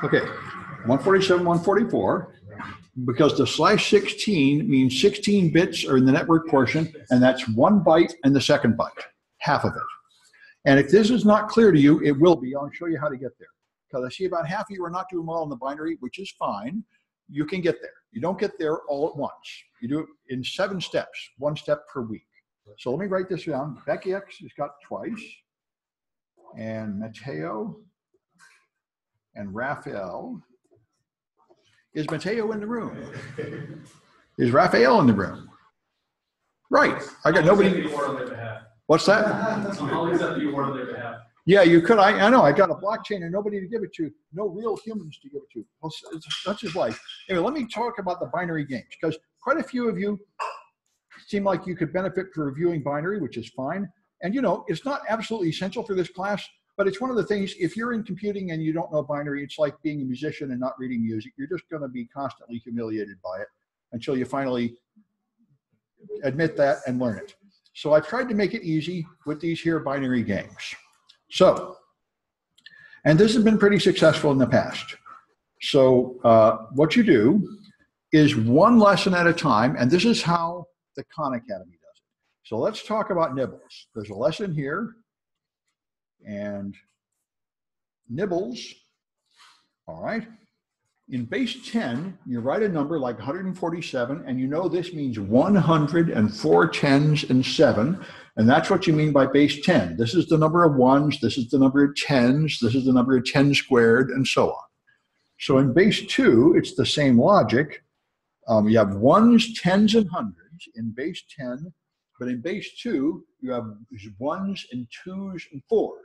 Okay, 147, 144, because the /16 means 16 bits are in the network portion, and that's 1 byte and the second byte, half of it. And if this is not clear to you, it will be. I'll show you how to get there. Because I see about half of you are not doing well in the binary, which is fine. You can get there. You don't get there all at once. You do it in 7 steps, 1 step per week. So let me write this down. Becky X has got twice, and Mateo and Raphael. Is Mateo in the room? Is Raphael in the room? Right. I got nobody. What's that? I'll accept the award on their behalf. Yeah, you could. I know. I got a blockchain and nobody to give it to. No real humans to give it to. Well, that's just life. Anyway, let me talk about the binary games, because quite a few of you seem like you could benefit from reviewing binary, which is fine. And you know, it's not absolutely essential for this class, but it's one of the things, if you're in computing and you don't know binary, it's like being a musician and not reading music. You're just going to be constantly humiliated by it until you finally admit that and learn it. So I've tried to make it easy with these here binary games. So, and this has been pretty successful in the past. So what you do is 1 lesson at a time, and this is how the Khan Academy does it. So let's talk about nibbles. There's a lesson here, and nibbles, all right. In base 10, you write a number like 147, and you know this means 104 tens and 7, and that's what you mean by base 10. This is the number of ones, this is the number of tens, this is the number of 10 squared, and so on. So in base 2, it's the same logic. You have ones, tens, and hundreds in base 10, but in base 2, you have ones and twos and fours.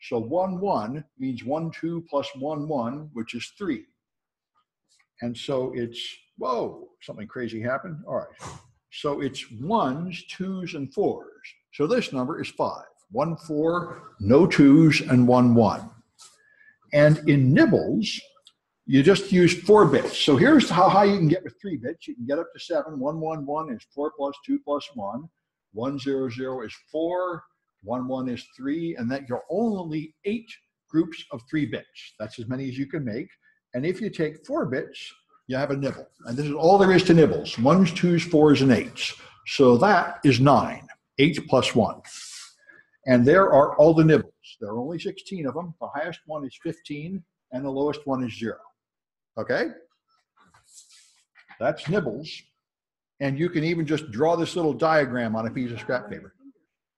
So 1, 1 means 1, 2 plus 1, 1, which is 3. And so it's, whoa, something crazy happened. All right. So it's ones, twos, and fours. So this number is 5. 1, 4, no twos, and 1, 1. And in nibbles, you just use 4 bits. So here's how high you can get with 3 bits. You can get up to 7. 1, 1, 1 is 4 plus 2 plus 1. 1, 0, 0 is 4. 1, 1 is 3. And that you're only 8 groups of 3 bits. That's as many as you can make. And if you take 4 bits, you have a nibble. And this is all there is to nibbles. 1s, 2s, 4s, and 8s. So that is 9. 8 plus 1. And there are all the nibbles. There are only 16 of them. The highest one is 15, and the lowest one is 0. Okay? That's nibbles. And you can even just draw this little diagram on a piece of scrap paper.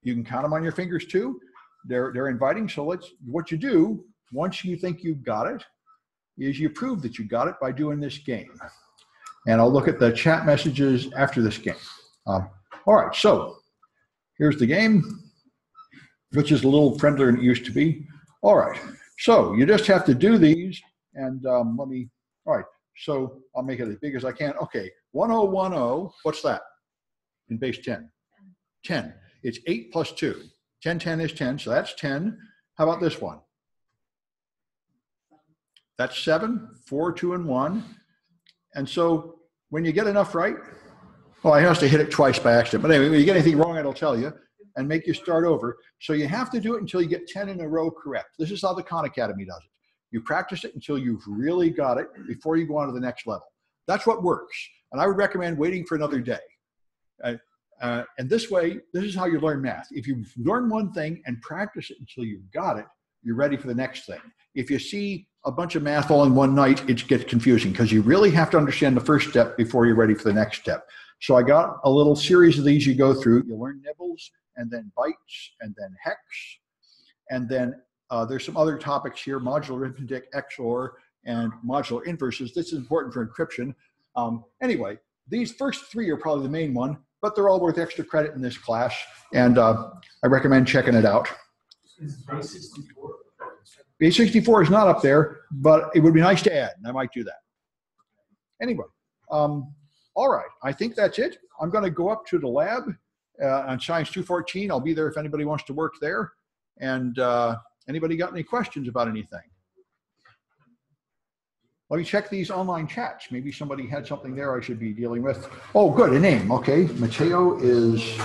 You can count them on your fingers too. They're inviting. So what you do, once you think you've got it, is you prove that you got it by doing this game. And I'll look at the chat messages after this game. All right, so here's the game, which is a little friendlier than it used to be. All right, so you just have to do these, and all right, so I'll make it as big as I can. Okay, 1010, what's that in base 10? 10. It's 8 plus 2. 10, 10 is 10, so that's 10. How about this one? That's 7, 4, 2, and 1. And so when you get enough right, well, I have to hit it twice by accident. But anyway, when you get anything wrong, it'll tell you and make you start over. So you have to do it until you get 10 in a row correct. This is how the Khan Academy does it. You practice it until you've really got it before you go on to the next level. That's what works. And I would recommend waiting for another day. And this way, this is how you learn math. If you learn one thing and practice it until you've got it, you're ready for the next thing. If you see a bunch of math all in one night, it gets confusing because you really have to understand the first step before you're ready for the next step. So I got a little series of these you go through. You learn nibbles, and then bytes, and then hex. And then there's some other topics here, modular arithmetic, XOR, and modular inverses. This is important for encryption. Anyway, these first three are probably the main one, but they're all worth extra credit in this class, and I recommend checking it out. Base64 is not up there, but it would be nice to add, and I might do that. Anyway, all right, I think that's it. I'm going to go up to the lab on Science 214. I'll be there if anybody wants to work there. And anybody got any questions about anything? Let me check these online chats. Maybe somebody had something there I should be dealing with. Oh, good, a name. Okay, Mateo is,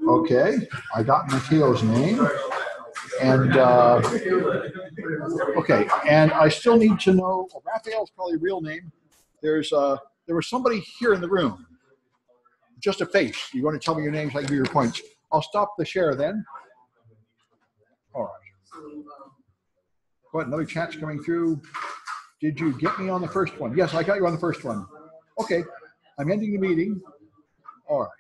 okay, I got Mateo's name. And, okay, and I still need to know, well, Raphael's probably a real name. There was somebody here in the room, just a face. You want to tell me your names, I give you your points. I'll stop the share then. All right. Go ahead, another chat's coming through. Did you get me on the first one? Yes, I got you on the first one. Okay, I'm ending the meeting. All right.